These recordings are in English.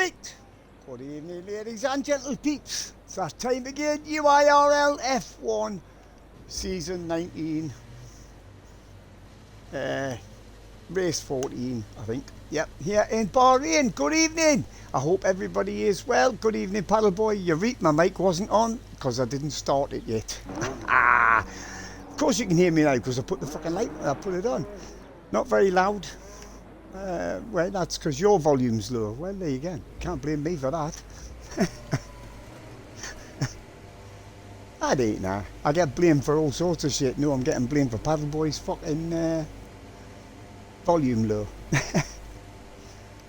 Right. Good evening, ladies and gentle peeps. It's that time again. UIRL F1 Season 19. Race 14, I think. Yep, here in Bahrain. Good evening. I hope everybody is well. Good evening, paddle boy. You're right, my mic wasn't on because I didn't start it yet. Of course you can hear me now because I put the fucking light, I put it on. Not very loud. Well, that's because your volume's low. Well, there you go. Can't blame me for that. I don't know. I get blamed for all sorts of shit. No, I'm getting blamed for Paddleboy's fucking volume low.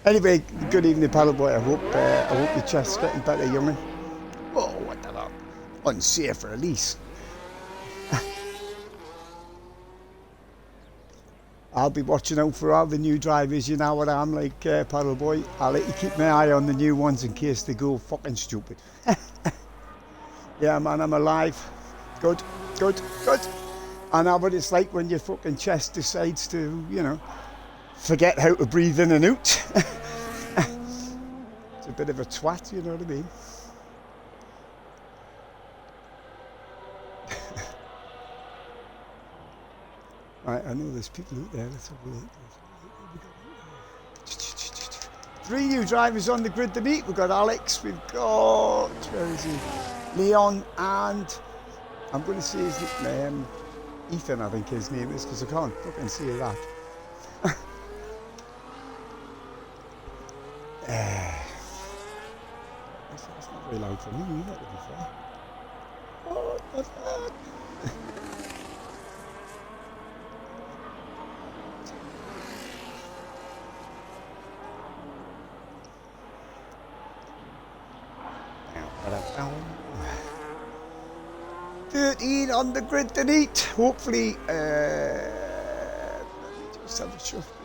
Anyway, good evening, Paddleboy. I hope your chest's getting better, young'un. Oh, what the hell? Unsafe release. I'll be watching out for all the new drivers, you know what I'm like, Paddleboy. I'll let you keep my eye on the new ones in case they go fucking stupid. Yeah, man, I'm alive. Good, good, good. I know what it's like when your fucking chest decides to, you know, forget how to breathe in and out. It's a bit of a twat, you know what I mean? Right, I know there's people out there. Let's have a look. 3 new drivers on the grid to meet. We've got Alex, we've got, where is he? Leon, and I'm going to say his nickname, Ethan, I think his name is, because I can't fucking say that. That's not very loud for me, either, to be fair. Oh, what's that? On the grid to eat. Hopefully, let me just have a shuffle.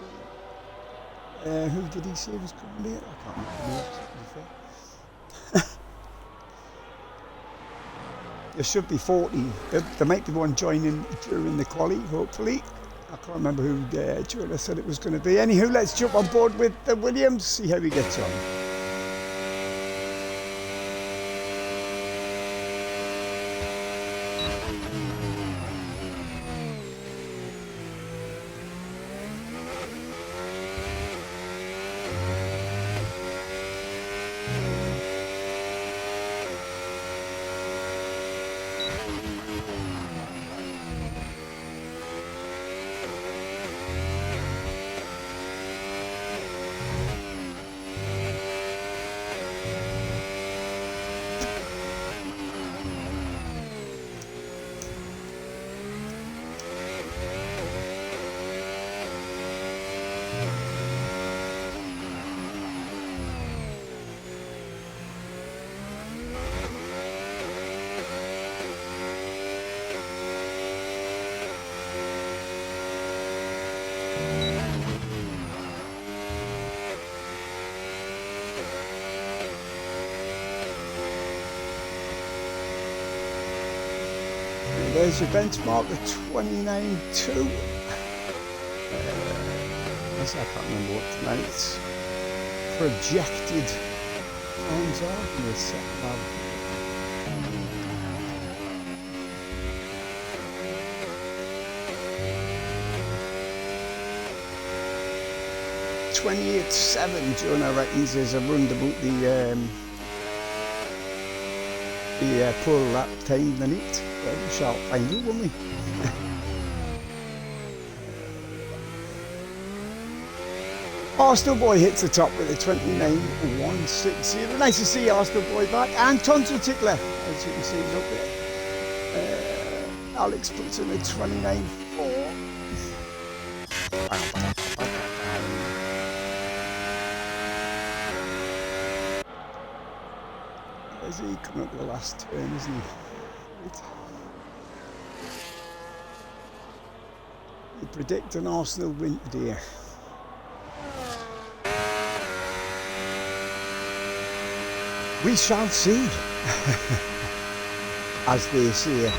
Who did he say was coming late? I can't remember. There should be 40. There might be one joining during the quali, hopefully. I can't remember who Julia said it was going to be. Anywho, let's jump on board with the Williams, see how he gets on. There's your benchmark at 29.2. I can't remember what tonight's projected times are. Give me a second. 28.7, Jonah reckons is around about the pull lap time the neat. Well, we shall find out, won't we? Arsenal Boy hits the top with a 29.160. Nice to see Arsenal Boy back. And Tonto Tickler, as you can see, he's up there. Alex puts in a 29.4. Is he coming up to the last turn, isn't he? Right. You predict an Arsenal win today. We shall see, as they say.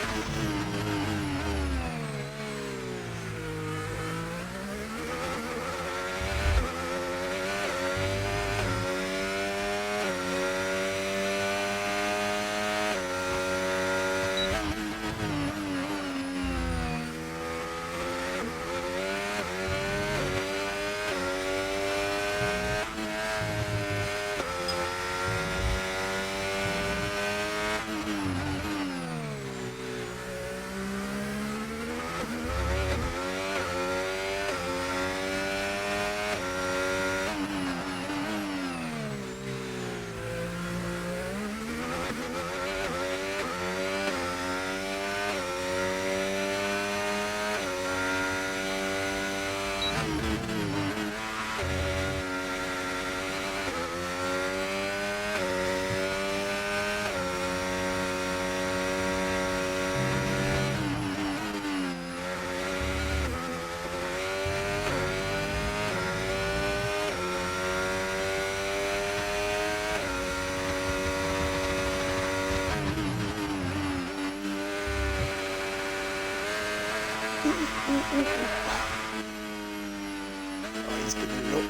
Oh, he's giving it up.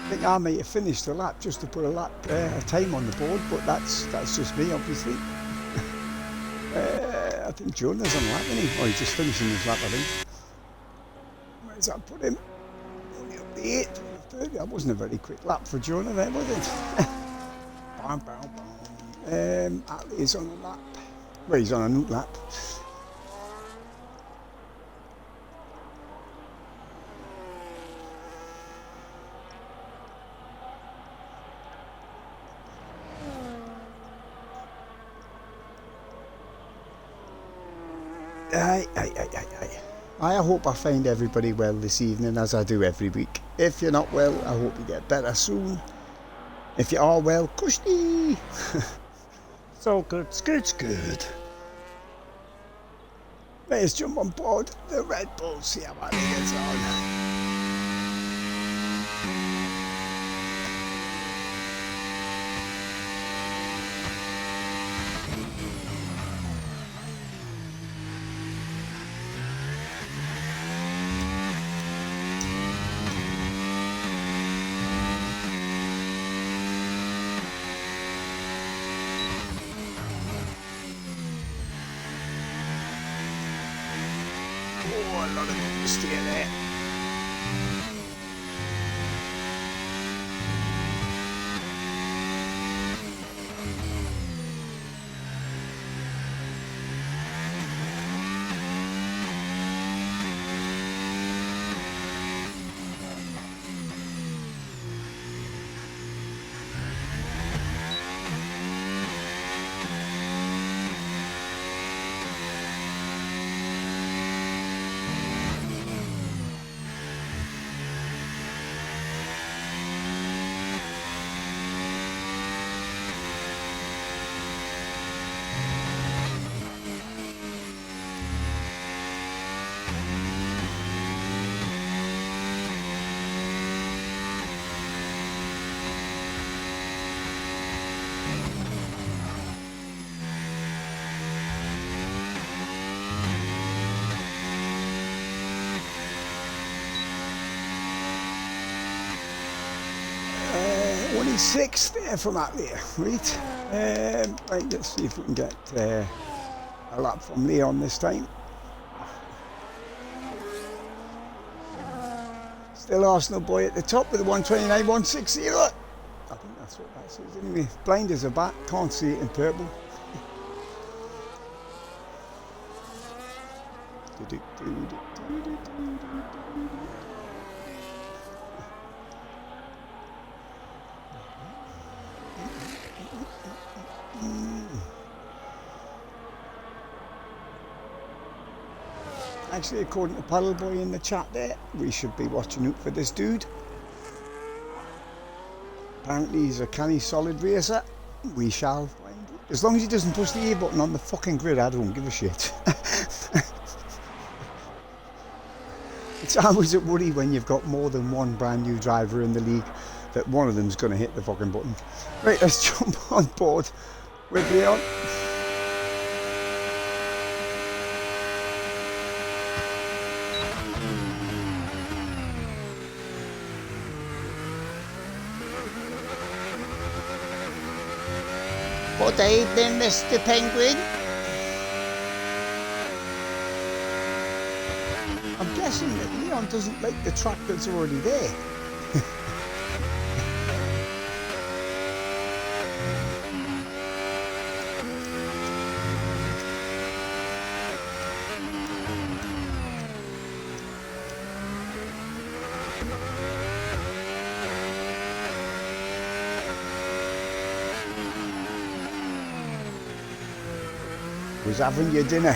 I think I might have finished the lap just to put a time on the board, but that's just me, obviously. I think Jonah's on the lap, isn't he? Oh, he's just finishing his lap, I think. Where's that put him? Only up the 8th. That wasn't a very quick lap for Jonah there, was it? Bam, bam, bam. Atlee's on a lap. Well, he's on a new lap. I hope I find everybody well this evening, as I do every week. If you're not well, I hope you get better soon. If you are well, kushni! It's all good, it's good. Let's jump on board the Red Bull, see how that gets on. Oh, a lot of steer there. Only 6th there from that there, right? Right, let's see if we can get a lap from Leon this time. Still Arsenal boy at the top with the 129.160. I think that's what that says anyway. Blinders are back, can't see it in purple. Actually, according to Paddleboy in the chat there, we should be watching out for this dude. Apparently he's a canny solid racer. We shall find it. As long as he doesn't push the A button on the fucking grid, I don't give a shit. It's always a worry when you've got more than one brand new driver in the league that one of them's going to hit the fucking button. Right, let's jump on board with Leon. Good evening, Mr. Penguin. I'm guessing that Leon doesn't like the track that's already there. Was having your dinner.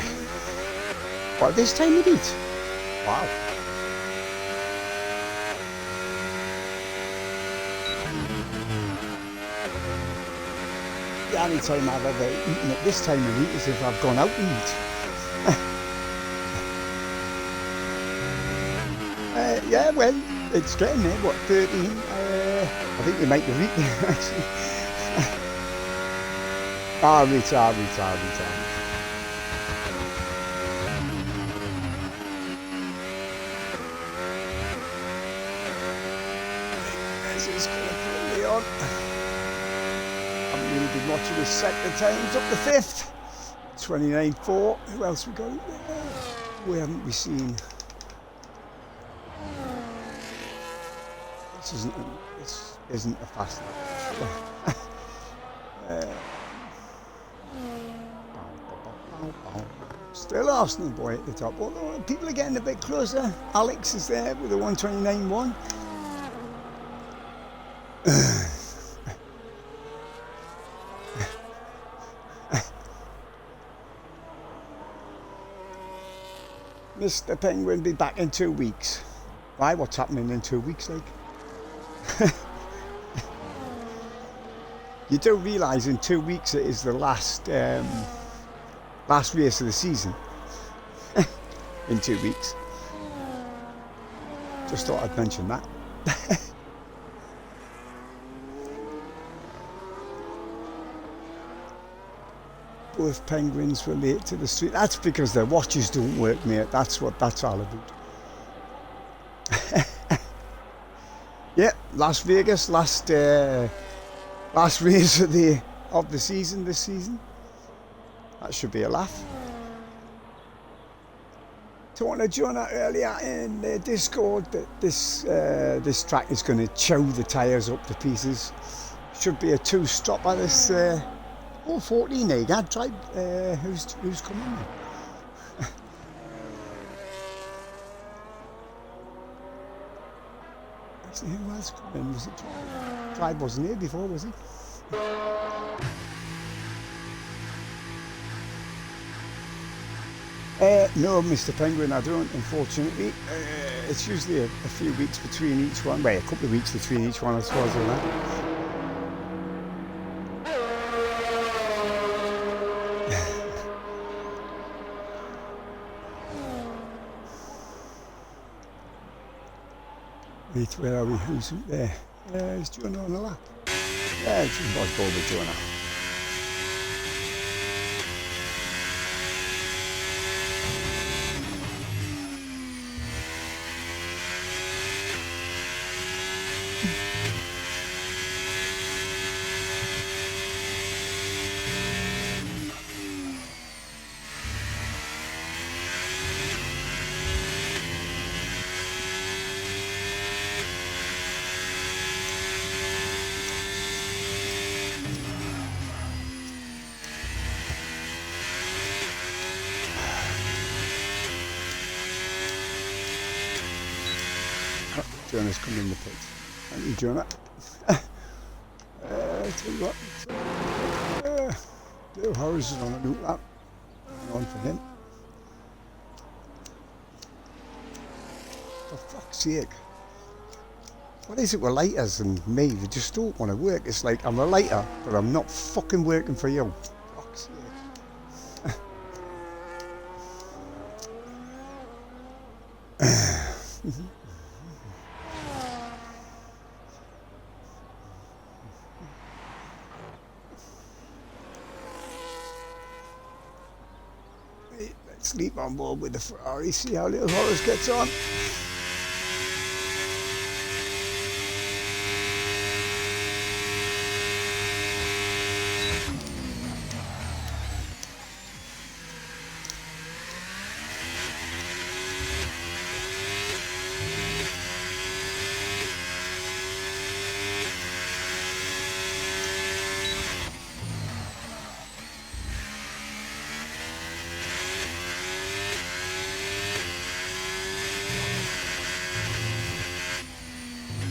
What, this time of eat? Wow. The only time I've ever eaten at this time of eat is if I've gone out and eat. Yeah, well, it's getting there, what, 13? I think we might have eaten it, actually. just going to put me on. Haven't really been watching the sector times up the 5th. 29.4. Who else we got in there? We haven't we seen? This isn't a fast lap. Still Arsenal boy at the top. Although people are getting a bit closer. Alex is there with a 129.1. Mr. Penguin will be back in 2 weeks. Why? What's happening in 2 weeks, like? You do realise in 2 weeks it is the last race of the season. In 2 weeks. Just thought I'd mention that. Both penguins were late to the street. That's because their watches don't work, mate. That's what that's all about. Yeah, Las Vegas, last race of the season this season. That should be a laugh. Talking to Jonah earlier in the Discord that this track is going to chow the tyres up to pieces. Should be a 2-stop at this 14 Egad. Try who's coming in? Actually, who else coming? Was it Tribe? Tribe wasn't here before, was he? No, Mr. Penguin, I don't, unfortunately. It's usually a few weeks between each one. Well, a couple of weeks between each one, I suppose, on that. Wait, where are we? Who's there? Is Jonah on the lap? Yeah, it's just about with Jonah. Jonah's come in the pit. Thank you, Jonah. Tell you what, Dale Harris is on a new lap. On for him. For fuck's sake. What is it with lighters and me? They just don't want to work. It's like, I'm a lighter, but I'm not fucking working for you. Fuck's sake. Let's leap on board with the Ferrari, see how little Horace gets on.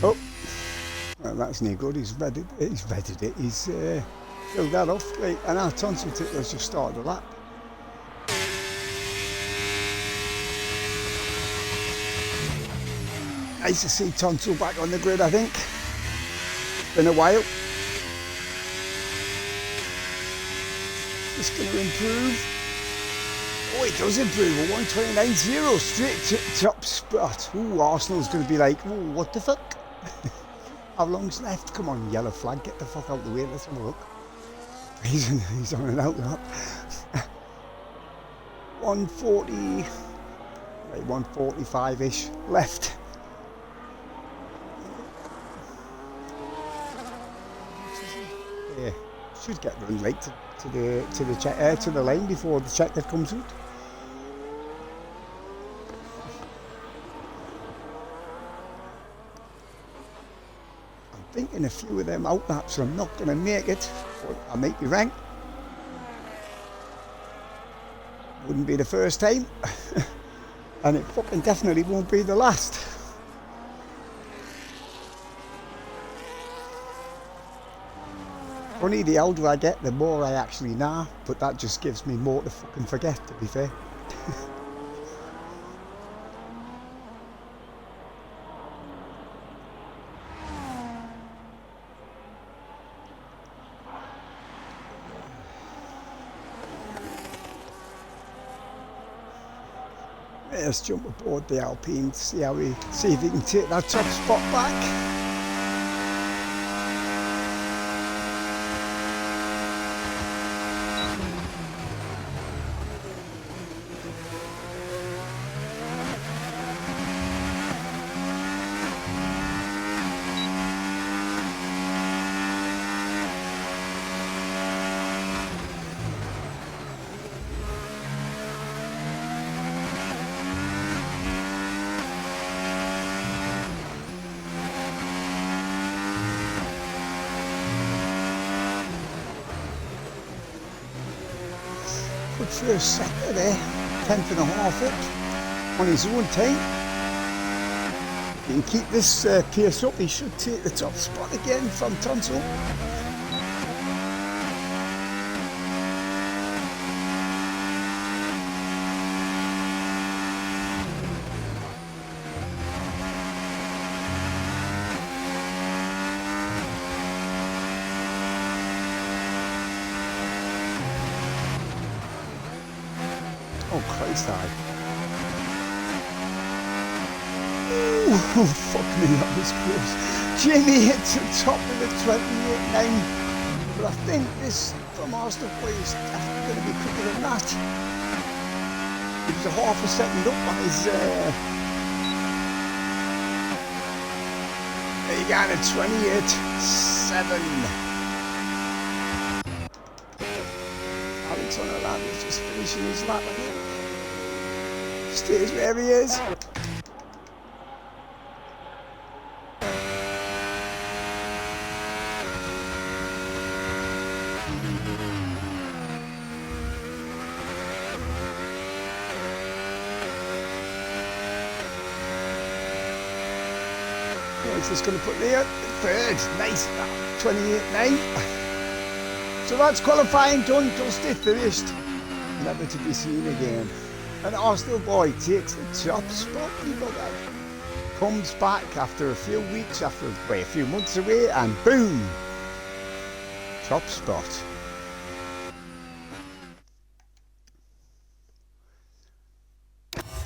Oh, well, that's no good. He's readied it. He's filled that off. Right, and our tonsil tickler's just started the lap. Nice to see Tonsil back on the grid, I think. Been a while. It's going to improve. Oh, it does improve. A 129.0 straight to top spot. Ooh, Arsenal's going to be like, ooh, what the fuck? How long's left? Come on, yellow flag, get the fuck out of the way. Let's have a look. He's on an out lap. 140, right, 145-ish left. Should get run right to the line before the checker comes out. I'm thinking a few of them out laps I'm not going to make it, but I might be wrong. Wouldn't be the first time, and it fucking definitely won't be the last. Funny, the older I get, the more I actually know, but that just gives me more to fucking forget, to be fair. Let's jump aboard the Alpine, see if we can take that top spot back. Good first sector there, 10th and a half up on his own time. If he can keep this pace up, he should take the top spot again from Tonto. Oh Christ, oh fuck me, that was close. Jamie hits the top of the 28.9, but I think this from Arsenal Boy is definitely going to be quicker than that. He was a half a second up on his there you go, at 28.7. Alex on the land is just finishing his lap again. Stays where he is. He's just going to put the third. Nice, 28.9. So that's qualifying done, dusted, finished. Never to be seen again. And Arsenal Boy takes the top spot, people. Comes back after a few weeks, after a few months away, and boom! Top spot.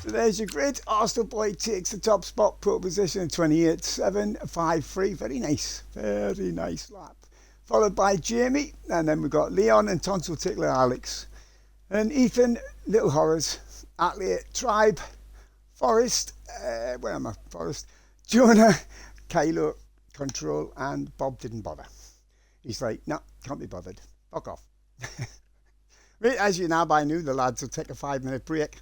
So there's your grid. Arsenal Boy takes the top spot, pole position 28.753. Very nice lap. Followed by Jamie, and then we've got Leon and Tonto Tickler Alex. And Ethan, Little Horrors, Atlee, Tribe, Forrest, where am I? Forrest, Jonah, Kylo, Control, and Bob didn't bother. He's like, no, can't be bothered. Fuck off. As you know by now, the lads will take a 5-minute break.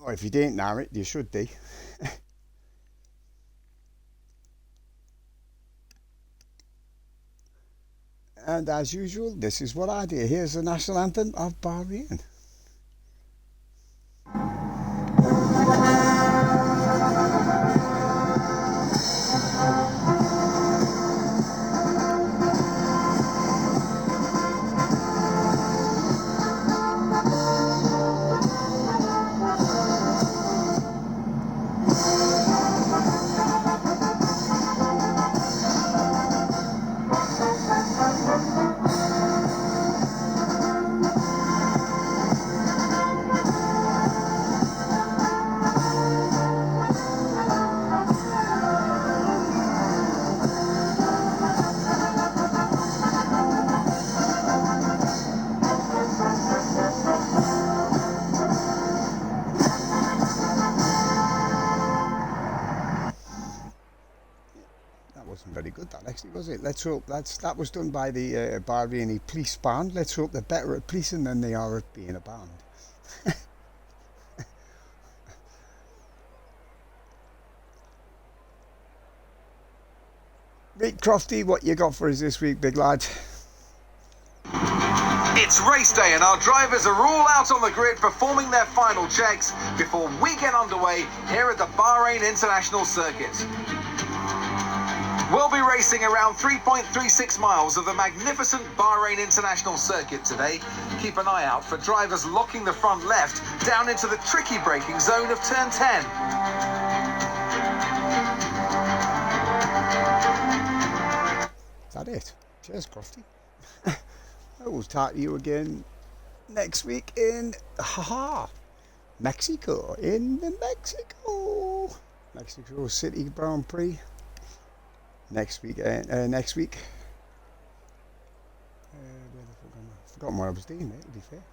Or if you didn't know it, you should be. And as usual, this is what I do. Here's the national anthem of Bahrain. good, that actually, was it? Let's hope that was done by the Bahraini police band. Let's hope they're better at policing than they are at being a band. Right, Crofty, what you got for us this week, big lad? It's race day and our drivers are all out on the grid performing their final checks before we get underway here at the Bahrain International Circuit. We'll be racing around 3.36 miles of the magnificent Bahrain International Circuit today. Keep an eye out for drivers locking the front left down into the tricky braking zone of turn 10. Is that it? Cheers, Crofty. I will talk to you again next week in Mexico. Mexico City Grand Prix. Next week. Where the fuck am I? I've forgotten what I was doing, mate, to be fair.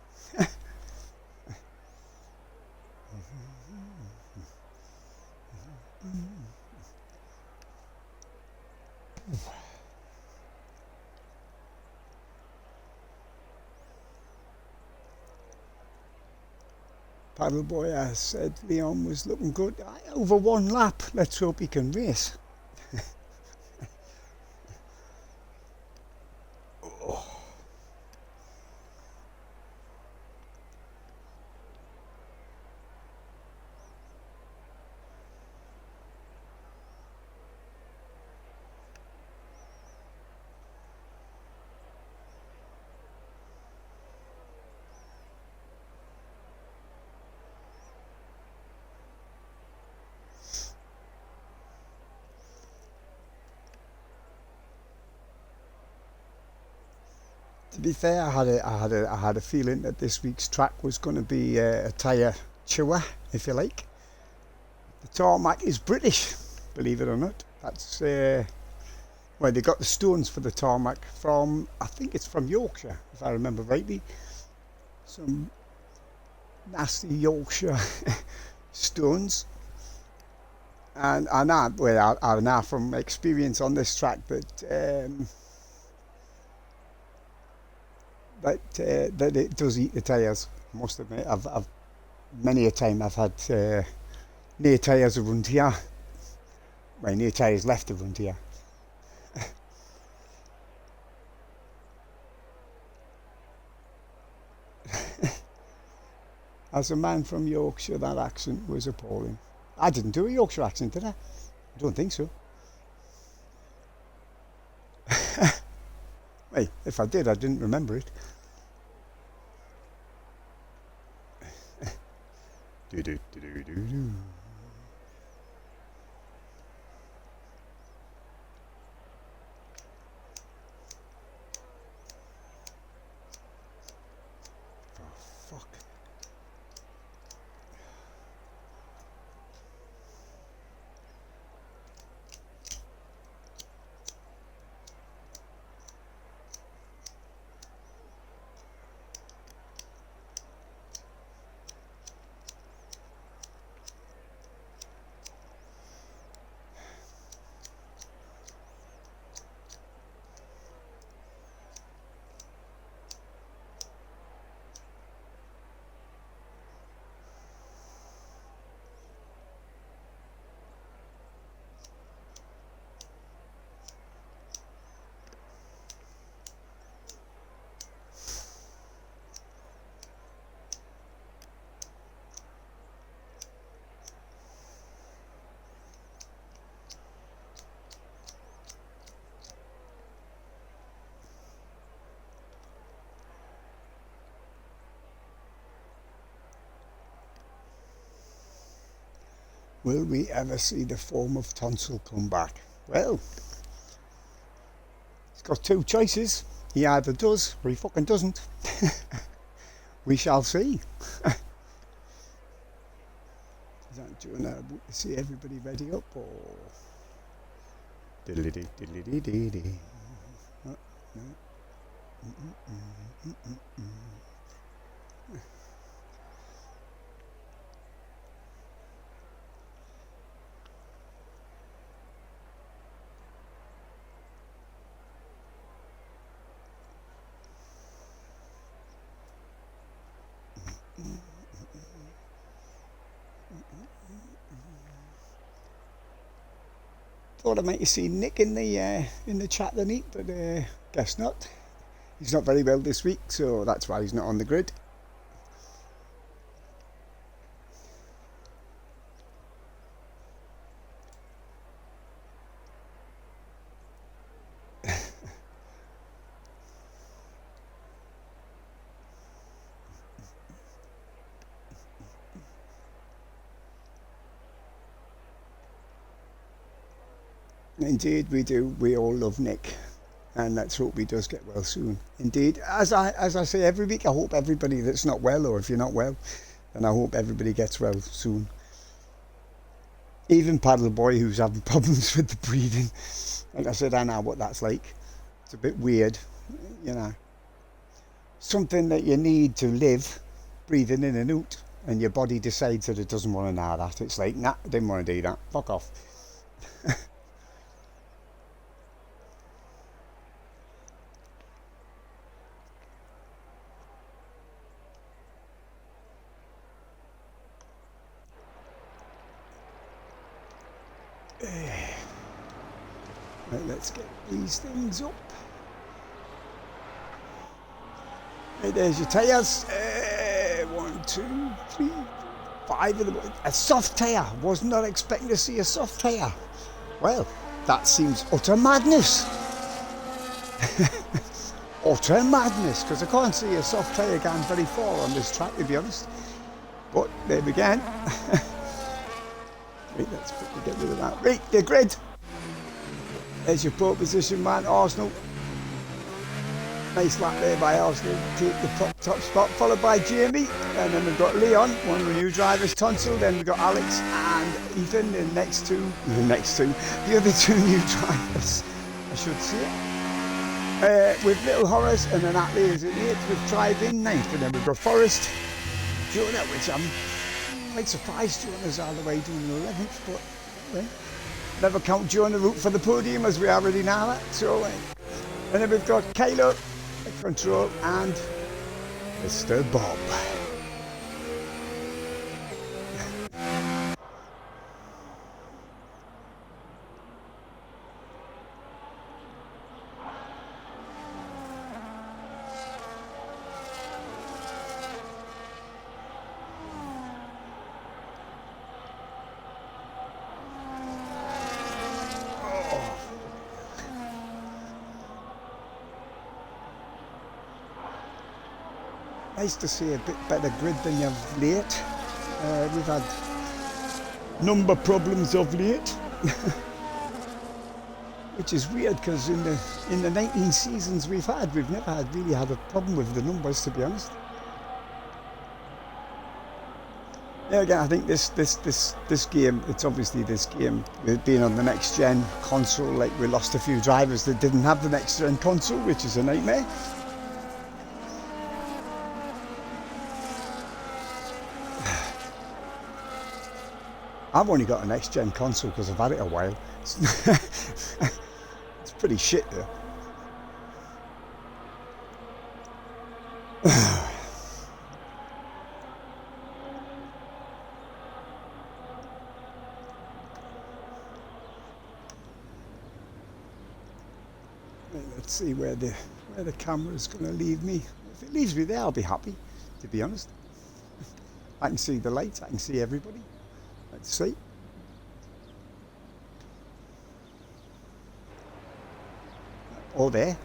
Paddleboy, I said Leon was looking good. Over one lap. Let's hope he can race. To be fair, I had a feeling that this week's track was going to be a tyre chewer, if you like. The tarmac is British, believe it or not. That's well, they got the stones for the tarmac from, I think it's from Yorkshire, if I remember rightly. Some nasty Yorkshire stones. And I know from experience on this track that that it does eat the tyres. I must admit, I've many a time I've had near tyres around here. Well, near tyres left around here. As a man from Yorkshire, that accent was appalling. I didn't do a Yorkshire accent, did I? I don't think so. Hey, if I did, I didn't remember it. Do do do do do do. Oh, fuck. Will we ever see the form of tonsil come back? Well, he's got two choices. He either does or he fucking doesn't. We shall see. Is that doing to see everybody ready up or diddly dee diddly dee dee dee? No. Thought I might have seen Nick in the chat tonight, but guess not. He's not very well this week, so that's why he's not on the grid. Indeed we do. We all love Nick, and let's hope he does get well soon. Indeed, as I say every week, I hope everybody that's not well, or if you're not well, then I hope everybody gets well soon. Even Paddle Boy, who's having problems with the breathing. Like I said, I know what that's like. It's a bit weird, you know. Something that you need to live, breathing in and out, and your body decides that it doesn't want to know that. It's like, nah, I didn't want to do that. Fuck off. Right, let's get these things up. Right, there's your tyres. 1, 2, 3, 5 of them. A soft tyre. Was not expecting to see a soft tyre. Well, that seems utter madness. Utter madness, because I can't see a soft tyre going very far on this track, to be honest. But there we go. Right, let's quickly get rid of that. Right, the grid. There's your pole position, man. Arsenal. Nice lap there by Arsenal. Take the top spot, followed by Jamie. And then we've got Leon, one of the new drivers, Tonsil. Then we've got Alex and Ethan, the other two new drivers, I should say. With Little Horace, and then Atlee is in 8th with Drive-In 9th. And then we've got Forrest, Jonah, which I'm quite surprised Jonah's all the way doing the 11th, but anyway. Never count Jonah route for the podium, as we already know that. So, and then we've got Kylo at control and Mr. Bob. Nice to see a bit better grid than you've late. We've had number problems of late, which is weird because in the 19 seasons we've never really had a problem with the numbers, to be honest. Yeah, again, I think this game, it's obviously this game with being on the next gen console. Like, we lost a few drivers that didn't have the next gen console, which is a nightmare. I've only got a next-gen console because I've had it a while. It's pretty shit though. Let's see where the camera's going to leave me. If it leaves me there, I'll be happy, to be honest. I can see the lights, I can see everybody. Let's see. Oh, there.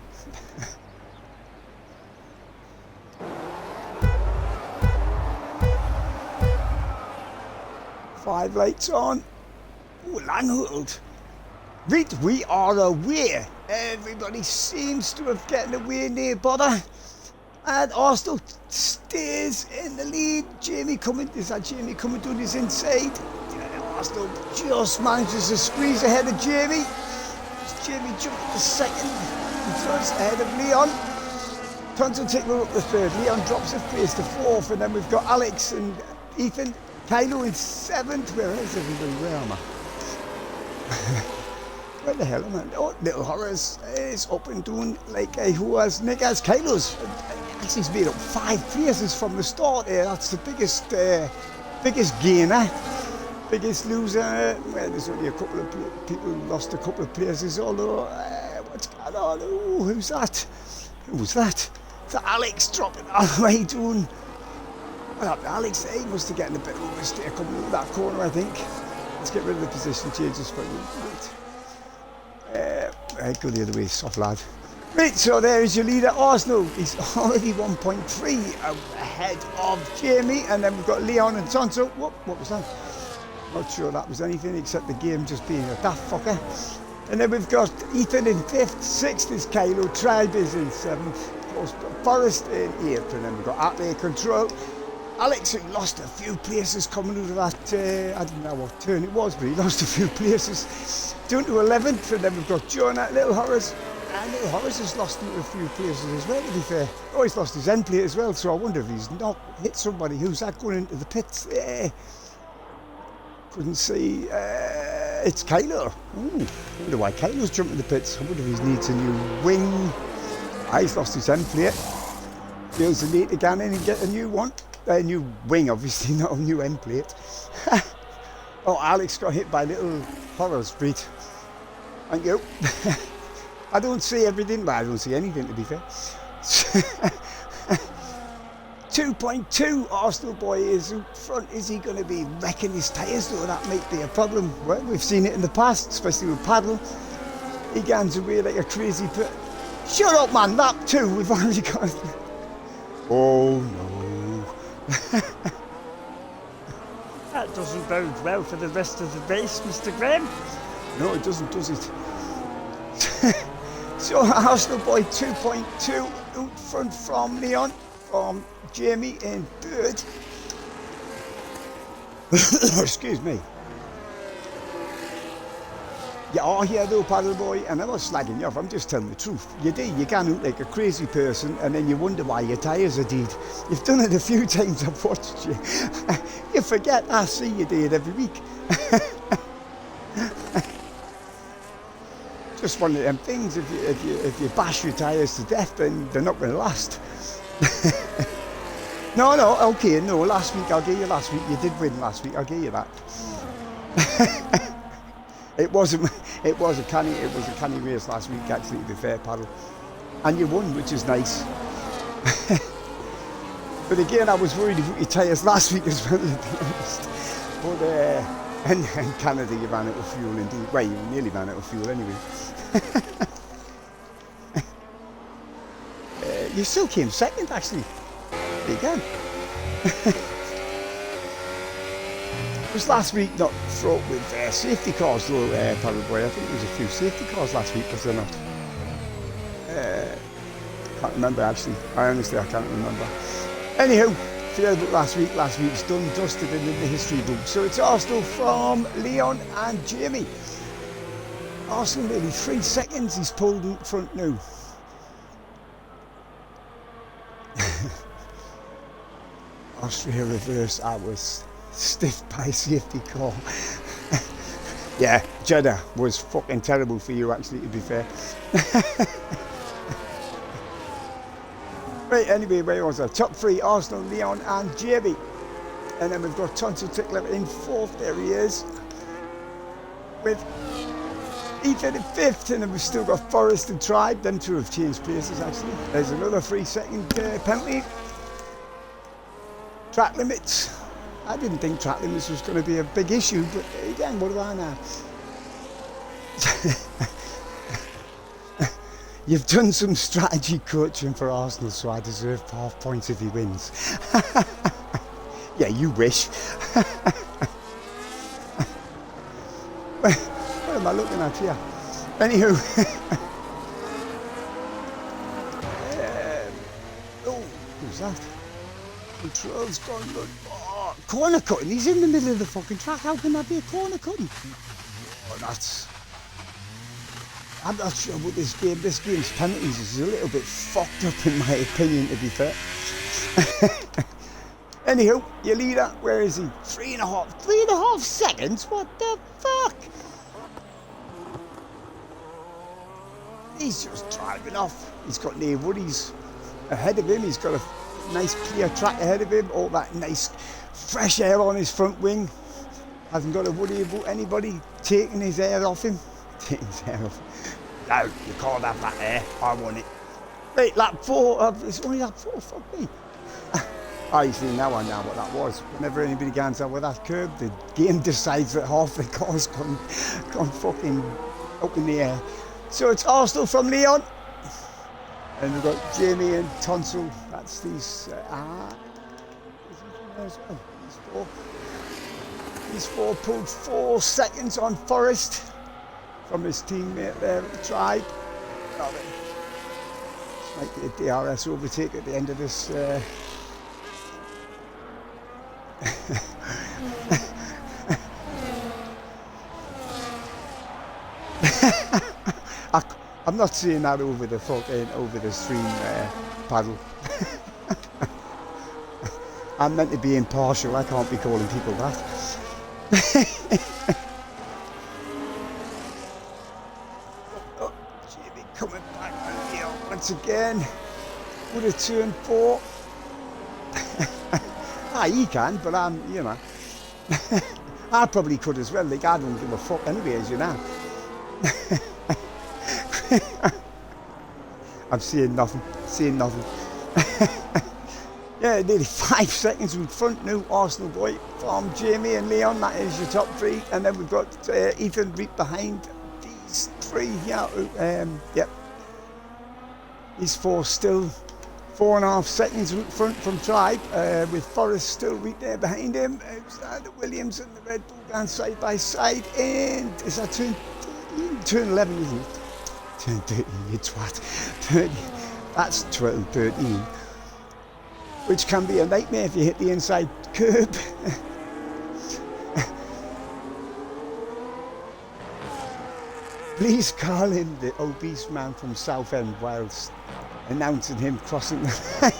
Five lights on. Oh, Langhold. Right, we are away. Everybody seems to have gotten away near bother. And Arsenal stays in the lead. Jamie coming down his inside. Arsenal just manages to squeeze ahead of Jamie. Jamie jumped to second. He does ahead of Leon. Tonsil taking up the third. Leon drops a place to fourth. And then we've got Alex and Ethan. Kylo in 7th. Where is everybody? Where am I? Where the hell am I? Oh, Little Horace is up and doing like who has Nick has Kylo's. He's made up 5 places from the start here. That's the biggest gainer. Biggest loser, well, there's only a couple of people who lost a couple of places, although, what's going on? Ooh, who's that? Who's that? Is that Alex dropping? What are you doing? What happened to Alex? He must have gotten a bit of a mistake coming over that corner, I think. Let's get rid of the position changes for a minute. Right, go the other way, soft lad. Right, so there is your leader, Arsenal. He's already 1.3 ahead of Jamie, and then we've got Leon and Tonto. What was that? Not sure that was anything except the game just being a daft fucker. And then we've got Ethan in 5th, 6th is Kylo, Tribe is in 7th, of course, Forest in 8th, and then we've got Atley Control. Alex, who lost a few places coming out of that, I don't know what turn it was, but he lost a few places. Down to 11th, and then we've got Jonah, Little Horace. And Little Horace has lost into a few places as well, to be fair. Oh, he's lost his end plate as well, so I wonder if he's not hit somebody. Who's that going into the pits? Couldn't see. It's Kylo. Ooh, I wonder why Kylo's jumping the pits. I wonder if he needs a new wing. He's lost his end plate. Feels the need to get in and get a new one. A new wing, obviously, not a new end plate. Oh, Alex got hit by Little Horror Street. Thank you. I don't see everything, but I don't see anything, to be fair. 2.2, Arsenal boy is up front. Is he going to be wrecking his tyres, though? That might be a problem. Well, we've seen it in the past, especially with Paddle. He gans away like a crazy Shut up, man, lap 2, we've already got... Oh, no. That doesn't bode well for the rest of the race, Mr. Graham. No, it doesn't, does it? So Arsenal boy 2.2 out front from Leon, from Jamie in 3rd. Excuse me. You are here though, Paddle boy, and I'm not slagging you off, I'm just telling the truth. You do, you can look like a crazy person and then you wonder why your tyres are dead. You've done it a few times, I've watched you. You forget, I see you do it every week. Just one of them things, if you bash your tyres to death, then they're not going to last. No, okay, no, last week, I'll give you last week. You did win last week, I'll give you that. It was a canny race last week, actually, to be fair, Paddle. And you won, which is nice. But again, I was worried about your tyres last week as well, to be honest. But, and Canada, you ran out of fuel indeed. Well, you nearly ran out of fuel anyway. You still came 2nd, actually. There you go. Was last week not fraught with safety cars though, Paraguay? I think there was a few safety cars last week, was there not? Can't remember actually. I can't remember. Anyhow, forget about last week. Last week's done, dusted and in the history book. So it's Arsenal from Leon and Jamie. Arsenal nearly 3 seconds. He's pulled in front now. Austria reverse. I was stiff by safety car. Yeah, Jeddah was fucking terrible for you actually, to be fair. Right, anyway, where was I? Top 3, Arsenal, Leon and Jamie. And then we've got Tonto Tickler in 4th, there he is. With Ethan in 5th, and then we've still got Forest and Tribe. Them two have changed places actually. There's another 3-second penalty. Track limits. I didn't think track limits was going to be a big issue, but again, what do I know? You've done some strategy coaching for Arsenal, so I deserve half points if he wins. Yeah, you wish. What am I looking at here? Anywho. Oh, who's that? Control's gone good. Oh, corner cutting. He's in the middle of the fucking track. How can that be a corner cutting? Oh, that's... I'm not sure about this game. This game's penalties is a little bit fucked up in my opinion, to be fair. Anywho, your leader, where is he? 3.5 seconds? What the fuck? He's just driving off. He's got no worries ahead of him. He's got a nice clear track ahead of him. All that nice fresh air on his front wing. Hasn't got to worry about anybody taking his hair off him. Taking his hair off. No, you can't have that hair. I want it. Right, lap 4. It's only lap 4. Fuck me. Oh, you see, now I know what that was. Whenever anybody gets out with that curb, the game decides that half the cars gone fucking up in the air. So it's Arsenal from Leon. And we've got Jamie and Tonsil. That's these. Is he from there as well? These four pulled 4 seconds on Forest from his teammate there at the Tribe. Oh, this might be a DRS overtake at the end of this. I'm not saying that over the stream paddle. I'm meant to be impartial. I can't be calling people that. Oh, Jamie coming back on here once again. Would have turned 4. He can, but you know. I probably could as well. Like, I don't give a fuck anyways, you know. I'm seeing nothing. Yeah, nearly 5 seconds in front now. Arsenal boy from Jamie and Leon. That is your top 3, and then we've got Ethan right behind these 3 here. Yep. These 4 still 4.5 seconds in front from Tribe, with Forrest still right there behind him. The Williams and the Red Bull going side by side, and is that turn 13? Turn 11, isn't it? Turn 13, you twat. 30. That's 12, 13. Which can be a nightmare if you hit the inside curb. Please call in the obese man from Southend whilst announcing him crossing the line.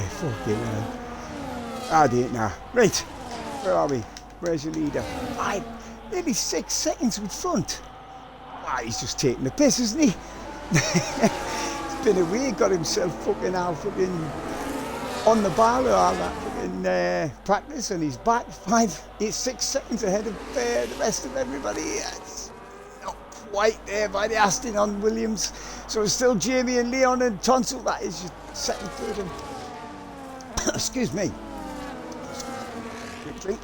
Fucking hell. I don't know. Right, where are we? Where's your leader? Nearly 6 seconds in front. Wow, he's just taking the piss, isn't he? He's been away, got himself fucking on the bar or all that fucking practice, and he's back 6 seconds ahead of the rest of everybody. It's not quite there by the Aston on Williams. So it's still Jamie and Leon and Tonsil. That is your second, third, and excuse me. Quick drink.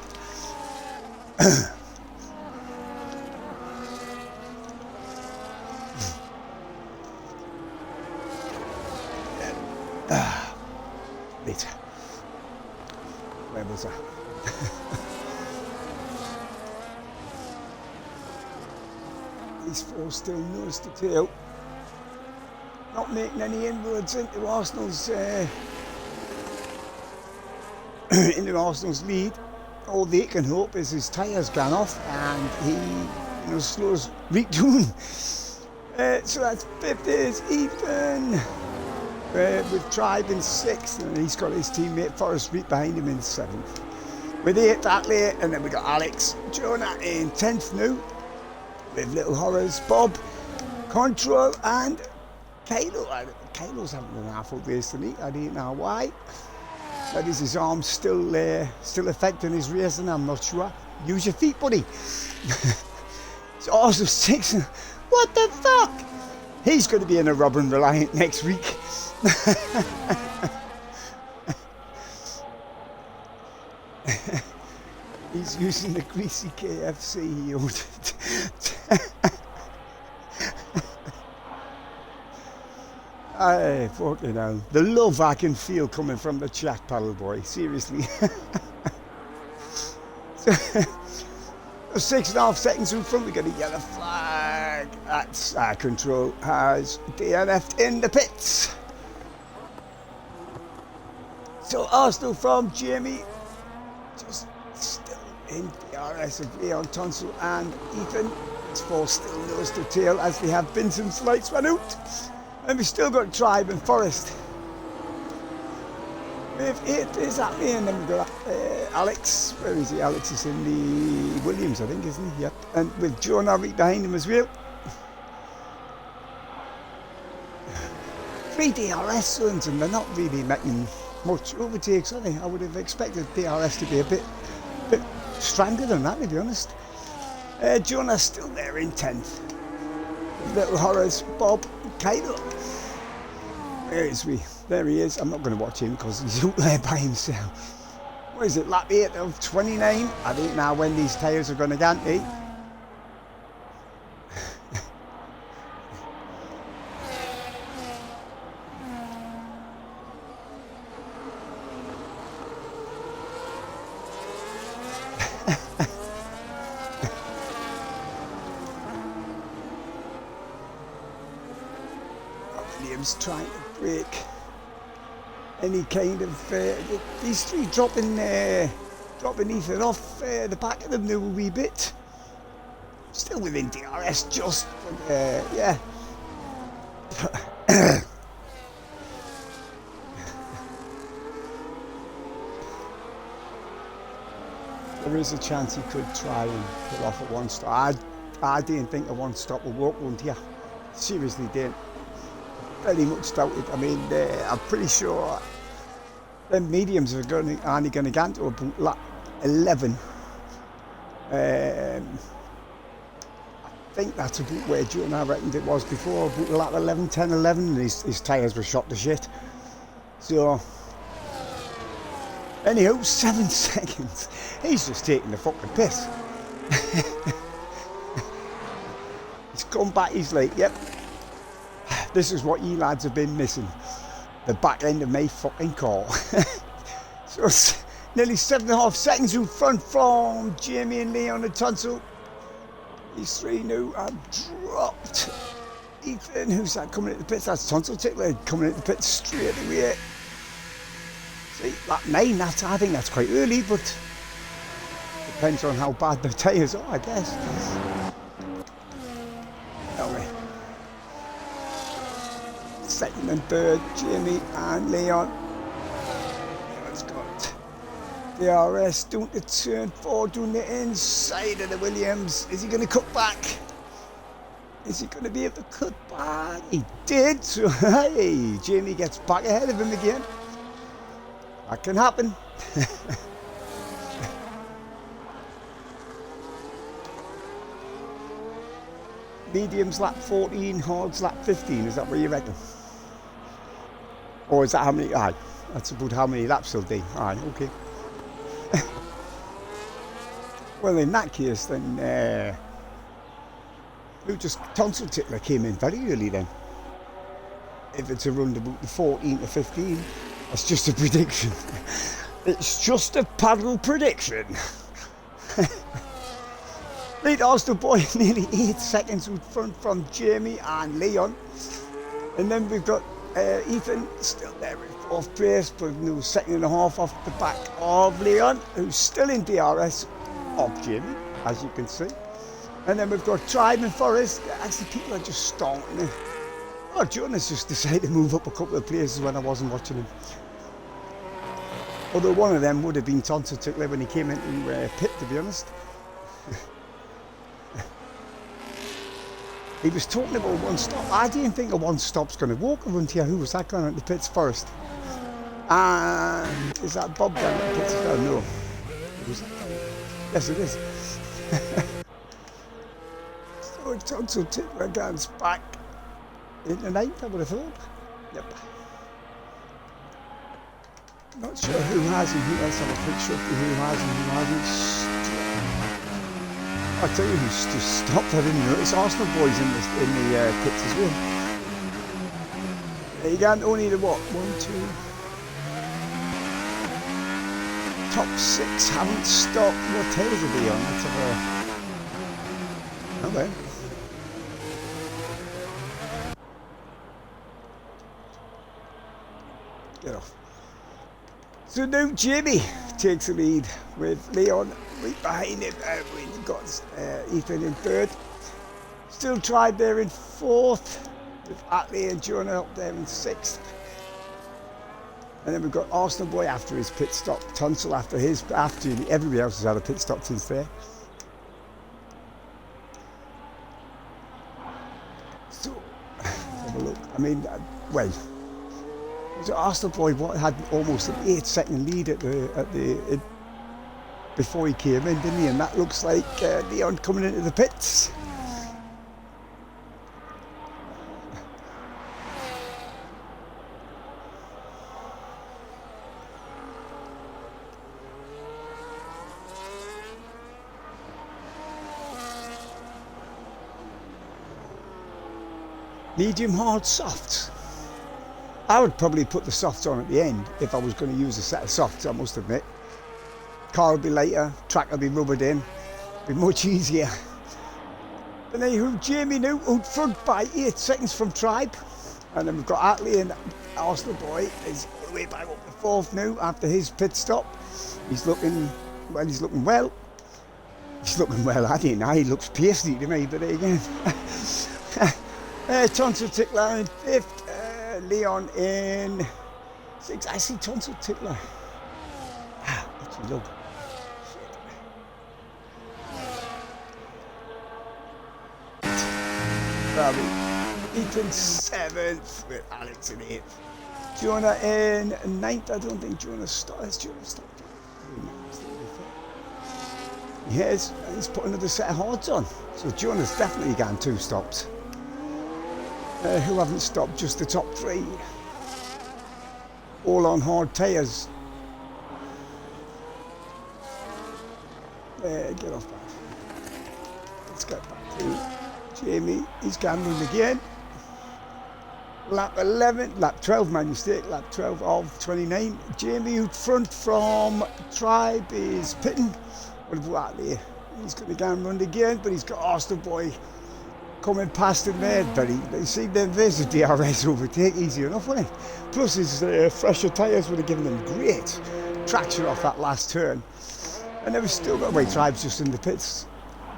Later. Where was I? These 4 still nose to tail. Not making any inroads into Arsenal's lead. All they can hope is his tyres gone off and he slows right down. So that's 5th is Ethan. With Tribe in 6th, and he's got his teammate Forrest right behind him in 7th. With 8th that late, and then we got Alex Jonah in 10th now, with Little Horrors, Bob, Control, and Kylo. Kylo's having an awful race tonight. I don't know why. That is his arm still affecting his racing. I'm not sure. Use your feet, buddy. It's also 6. What the fuck? He's going to be in a Robin Reliant next week. He's using the greasy KFC he ordered. I fucking hell. The love I can feel coming from the chat, paddle boy. Seriously. So, 6.5 seconds in front, we got a yellow flag. That's our control has DNF'd in the pits. So Arsenal from Jamie, just still in DRS of Leon, Tonsil and Ethan. It's 4 still nose to tail as they have been since lights went out. And we've still got Tribe and Forest. With 8 is that me, and then we've got Alex. Where is he? Alex is in the Williams, I think, isn't he? Yep. And with Jonah right behind him as well. 3 DRS zones and they're not really making much overtakes, are they? I would have expected DRS to be a bit stronger than that, to be honest. Jonah's still there in 10th. Little Horace, Bob, Kyle. Where is we? There he is. I'm not going to watch him because he's out there by himself. What is it, lap 8 of 29? I don't know when these tyres are going to guarantee. Williams trying to break any kind of these three dropping Ethan off the back of them now a wee bit. Still within DRS just, but yeah. There is a chance he could try and pull off at one stop. I didn't think a one stop would work, wouldn't you? Seriously didn't. Very much doubted. I mean, I'm pretty sure the mediums are only going to get to about lap 11. I think that's about where Jordan I reckoned it was before, about lap 11, 10, 11, and his tyres were shot to shit. So, anyhow, 7 seconds. He's just taking the fucking piss. He's come back, he's like, yep. This is what you lads have been missing. The back end of my fucking car. So it's nearly 7.5 seconds in front from Jamie and Leon and Tunsil. These three now have dropped. Ethan, who's that coming at the pits? That's Tunsil Tickler coming at the pits straight away. See, lap 9, I think that's quite early, but depends on how bad the tyres are, I guess. Anyway. Second and third, Jamie and Leon. Leon's got DRS down to turn 4, down the inside of the Williams. Is he going to cut back? Is he going to be able to cut back? He did. So, hey, Jamie gets back ahead of him again. That can happen. Mediums lap 14, hards lap 15. Is that where you reckon? Or is that how many? Aye, that's about how many laps they'll do. Aye, okay. Well, in that case, then Tonsil Tickler came in very early then. If it's around about the 14 to 15, that's just a prediction. It's just a paddle prediction. Right, Arsenal boy, nearly 8 seconds in front from Jamie and Leon. And then we've got Ethan still there in 4th place, but no 2.5 off the back of Leon, who's still in DRS of Jamie, as you can see. And then we've got Tribe and Forest. Actually, people are just starting it. Oh, Jonas just decided to move up a couple of places when I wasn't watching him. Although one of them would have been Tonsil Tickler when he came into pit, to be honest. He was talking about one stop. I didn't think a one stop's going to walk around here. Who was that going at the pits first? And is that Bob down at the pits? Oh, no. Was that? Yes, it is. So Tonsil Tickler goes back in the 9th, I would have thought. Yep. Not sure who has and who else. Have a quick shot for who has and who hasn't. I'll tell you who's just stopped. I didn't notice Arsenal boys in the pits as well. There you go, only the what? 1, 2. Top 6 haven't stopped. What tails are they on? Let's have a. Oh well. Get off. So now Jamie takes the lead with Leon right behind him. We've got Ethan in 3rd. Still Tribe there in 4th, with Atlee and Jonah up there in 6th. And then we've got Arsenal boy after his pit stop, Tunsil after everybody else has had a pit stop since there. So, have a look. I mean, well, So Arsenal boy had almost an 8-second lead before he came in, didn't he? And that looks like Leon coming into the pits. Medium, hard, softs. I would probably put the softs on at the end if I was going to use a set of softs, I must admit. Car will be later, track will be rubbered in, be much easier. And then you have Jamie now out front by 8 seconds from Tribe. And then we've got Atley and Arsenal boy is way back up to 4th now after his pit stop. He's looking well. He's looking well, I think. Now he looks pasty to me, but there again. Tonsil Tickler in 5th, Leon in 6th. I see Tonsil Tickler. Actually, look. Ethan 7th with Alex in 8th. Jonah in 9th. I don't think Jonah starts. Yes, he's put another set of hards on. So Jonah's definitely gone 2 stops. Who haven't stopped? Just the top 3. All on hard tyres. Get off that. Let's get back to Jamie. He's gambling again. Lap 11, lap 12, my mistake, lap 12 of 29. Jamie out front from Tribe is pitting. What about that there? He's going to go and run again, but he's got Arsenal boy coming past him there. You see, there's a DRS overtake, easy enough, wasn't it? Plus his fresher tyres would have given them great traction off that last turn. And then we've still got away. Tribe's just in the pits.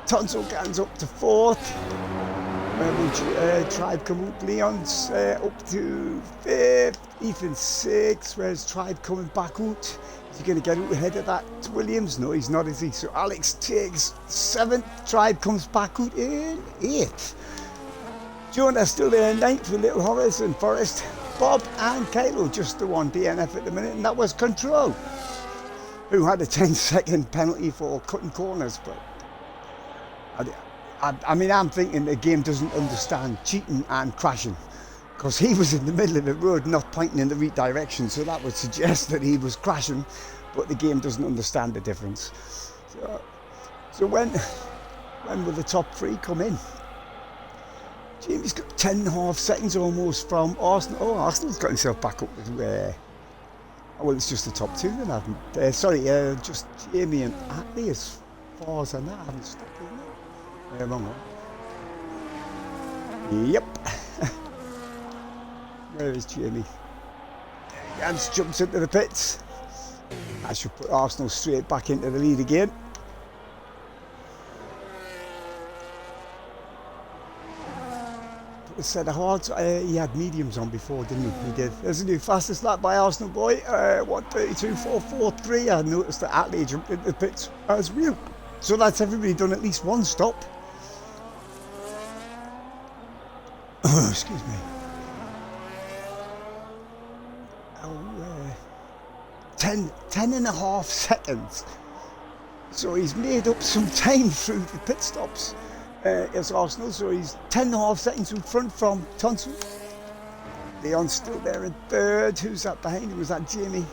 Tonsil Gans up to 4th. Tribe come out. Leon's up to 5th. Ethan 6th. Where's Tribe coming back out? Is he going to get out ahead of that Williams? No, he's not, is he? So Alex takes 7th. Tribe comes back out in 8th. Jonah's still there in 9th with Little Horace and Forrest. Bob and Kylo just the one DNF at the minute, and that was Control, who had a 10-second penalty for cutting corners. But I mean, I'm thinking the game doesn't understand cheating and crashing, because he was in the middle of the road not pointing in the right direction, so that would suggest that he was crashing, but the game doesn't understand the difference. So when will the top 3 come in? Jamie's got 10.5 seconds almost from Arsenal. Oh, Arsenal's got himself back up with well, it's just the top 2 then, haven't just Jamie and Atley as far as I know. I haven't stopped doing that. Wrong one. Yep. Where is Jamie? Gans jumps into the pits. I should put Arsenal straight back into the lead again. Put a set of hards. He had mediums on before, didn't he? He did. There's a new fastest lap by Arsenal boy. 1:32.443. I noticed that Atley jumped into the pits as well. So that's everybody done at least one stop. Oh, excuse me. 10.5 seconds. So he's made up some time through the pit stops as Arsenal. So he's 10.5 seconds in front from Tonsil. Leon's still there in 3rd. Who's that behind him? Was that Jamie?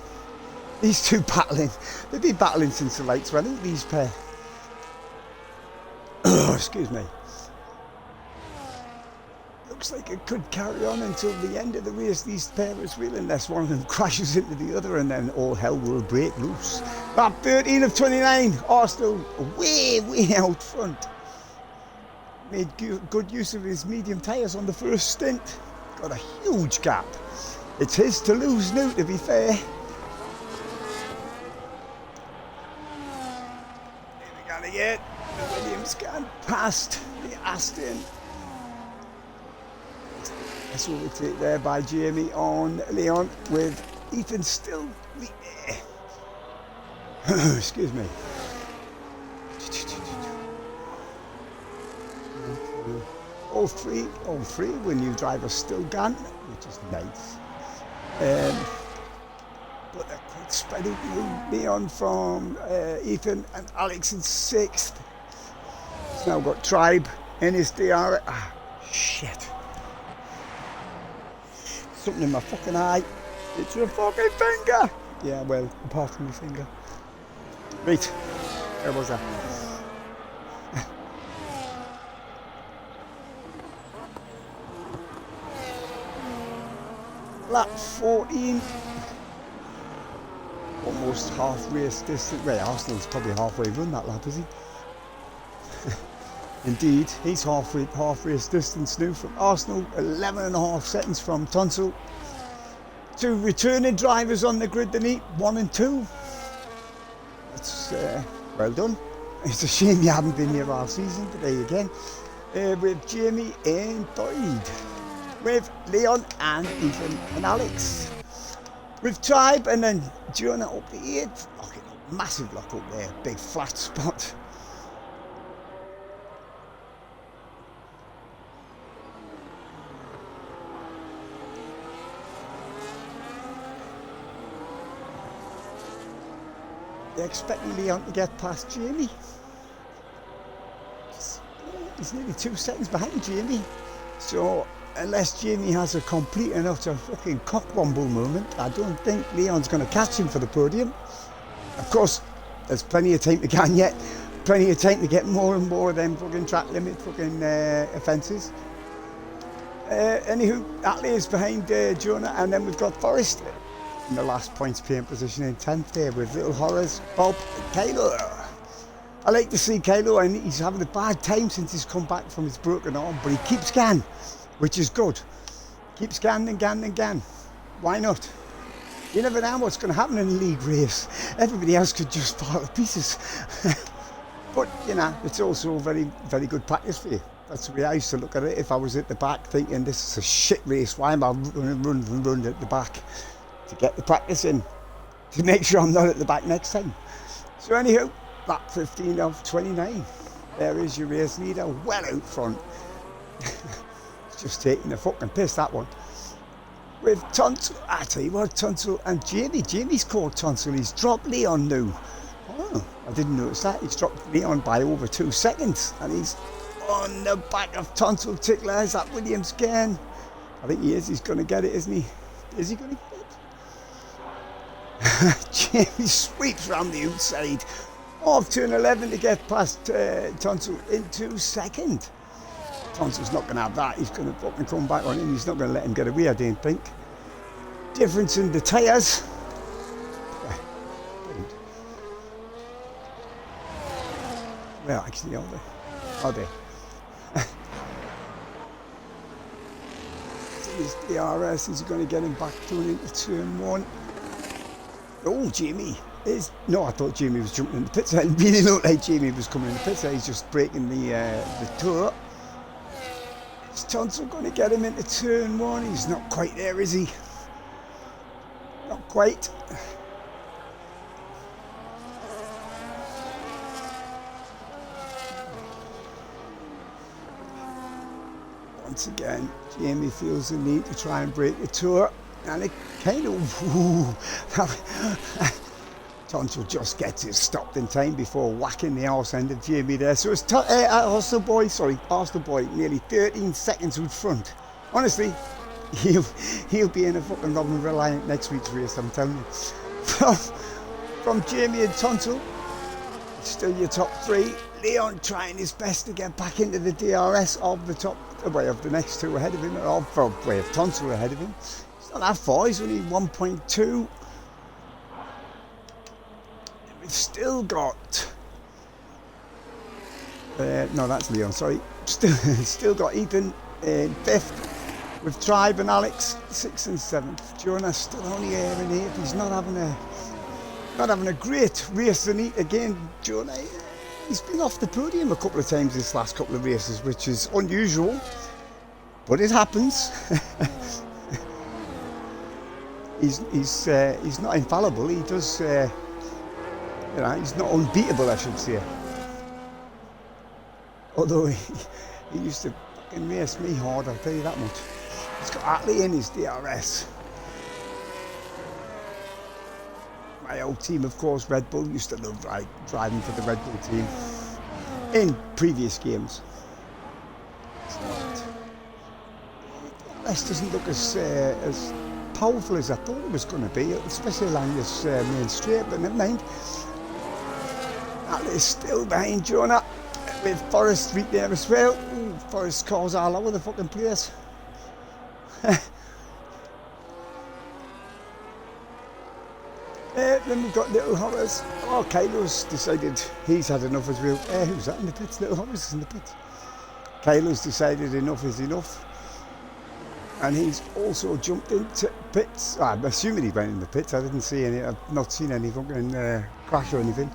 These 2 battling. They've been battling since the lights went out, these pair. Oh, excuse me. Looks like it could carry on until the end of the race, these pair is real, unless one of them crashes into the other, and then all hell will break loose. Lap 13 of 29, Arsenal way out front. Made good use of his medium tyres on the first stint. Got a huge gap. It's his to lose now, to be fair. Here we go again. The Williams gone past the Aston. That's what we take there by Jamie on Leon, with Ethan still right there. Excuse me. All three with new drivers still gone, which is nice. But they're quite spread out now. Leon from Ethan and Alex in 6th. He's now got Tribe in his DR. Ah, shit. Something in my fucking eye. It's your fucking finger. Yeah, well, apart from my finger. Right, where was that? Lap 14. Almost half race distance. Well, Arsenal's probably halfway run that lap, is he? Indeed, he's half race distance now from Arsenal. 11.5 seconds from Tunstall. 2 returning drivers on the grid than 1 and 2. That's well done. It's a shame you haven't been here all season, but there you go. With Jamie and Boyd. With Leon and Ethan and Alex. With Tribe and then Jonah up the 8th. Okay, massive lock up there, big flat spot. They're expecting Leon to get past Jamie. He's nearly 2 seconds behind Jamie. So unless Jamie has a complete and utter fucking cockwomble moment, I don't think Leon's going to catch him for the podium. Of course, there's plenty of time to go yet. Plenty of time to get more and more of them fucking track limit fucking offences. Anywho, Atlee is behind Jonah, and then we've got Forrest in the last points paying position in 10th there with Little Horrors, Bob and Kylo. I like to see Kylo, and he's having a bad time since he's come back from his broken arm, but he keeps going, which is good. Keeps going and going and going. Why not? You never know what's going to happen in a league race. Everybody else could just fall to pieces. But, you know, it's also very, very good practice for you. That's the way I used to look at it. If I was at the back thinking this is a shit race, why am I run at the back? To get the practice in, to make sure I'm not at the back next time. So anyhow, lap 15 of 29. There is your race leader, well out front. Just taking the fucking piss, that one. With Tunstall, I tell you what, Tunstall and Jamie. Jamie's called Tunstall, he's dropped Leon now. Oh, I didn't notice that. He's dropped Leon by over 2 seconds, and he's on the back of Tunstall Tickler. Is that Williams again? I think he is. He's going to get it, isn't he? Is he going to get it? Jamie sweeps round the outside. Off turn 11 to get past Tunstall into 2nd. Tunstall's not going to have that. He's going to fucking come back on him. He's not going to let him get away, I don't think. Difference in the tyres. Well, actually, are they? Are they? His DRS is going to get him back going into turn 1. Oh, Jamie is... No, I thought Jamie was jumping in the pits. It really looked like Jamie was coming in the pits. He's just breaking the tour. Is Tunstall going to get him into turn 1? He's not quite there, is he? Not quite. Once again, Jamie feels the need to try and break the tour. And it kind of... Tunstall just gets it stopped in time before whacking the arse end of Jamie there. So it's Arsenal Boy, nearly 13 seconds out front. Honestly, he'll be in a fucking Robin Reliant next week's race, I'm telling you. From Jamie and Tunstall, still your top 3. Leon trying his best to get back into the DRS of the top, of the next 2 ahead of him, or of Tunstall ahead of him. It's not that far, he's only 1.2. We've still got... no, that's Leon, sorry. Still got Ethan in 5th, with Tribe and Alex 6th and 7th. Jonah's still only here in 8th. He's not having a great race to meet again. Jonah, he's been off the podium a couple of times this last couple of races, which is unusual, but it happens. He's not infallible. He does, he's not unbeatable, I should say. Although he used to fucking race me hard, I'll tell you that much. He's got Atlee in his DRS. my old team, of course, Red Bull. Used to love driving for the Red Bull team in previous games. This doesn't look as powerful as I thought it was going to be, especially along this main straight, but never mind. That is still behind Jonah, with Forrest right there as well. Ooh, Forrest cars all over the fucking place. Then we've got Little Horrors. Oh, Kylo's decided he's had enough as well. Who's that in the pits? Little Horrors is in the pits. Kylo's decided enough is enough. And he's also jumped into pits. I'm assuming he went in the pits. I didn't see any. I've not seen any fucking crash or anything.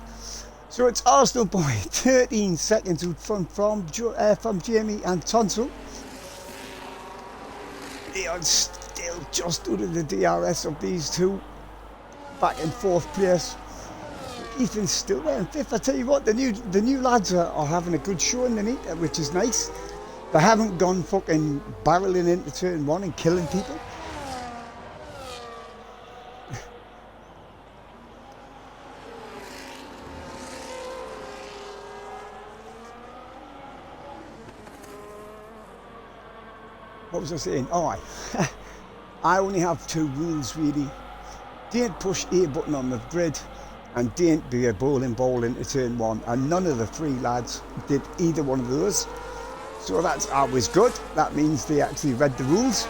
So it's Arsenal boy, 13 seconds out front from Jamie and Tonsil. Leon's still just out of the DRS of these two. Back in 4th place. Ethan's still there in 5th. I tell you what, the new lads are having a good show in the meet, which is nice. They haven't gone fucking barreling into turn 1 and killing people. What was I saying? Oh, I only have 2 rules really. Don't push A button on the grid and don't be a bowling ball into turn 1, and none of the 3 lads did either one of those. So that's always good. That means they actually read the rules,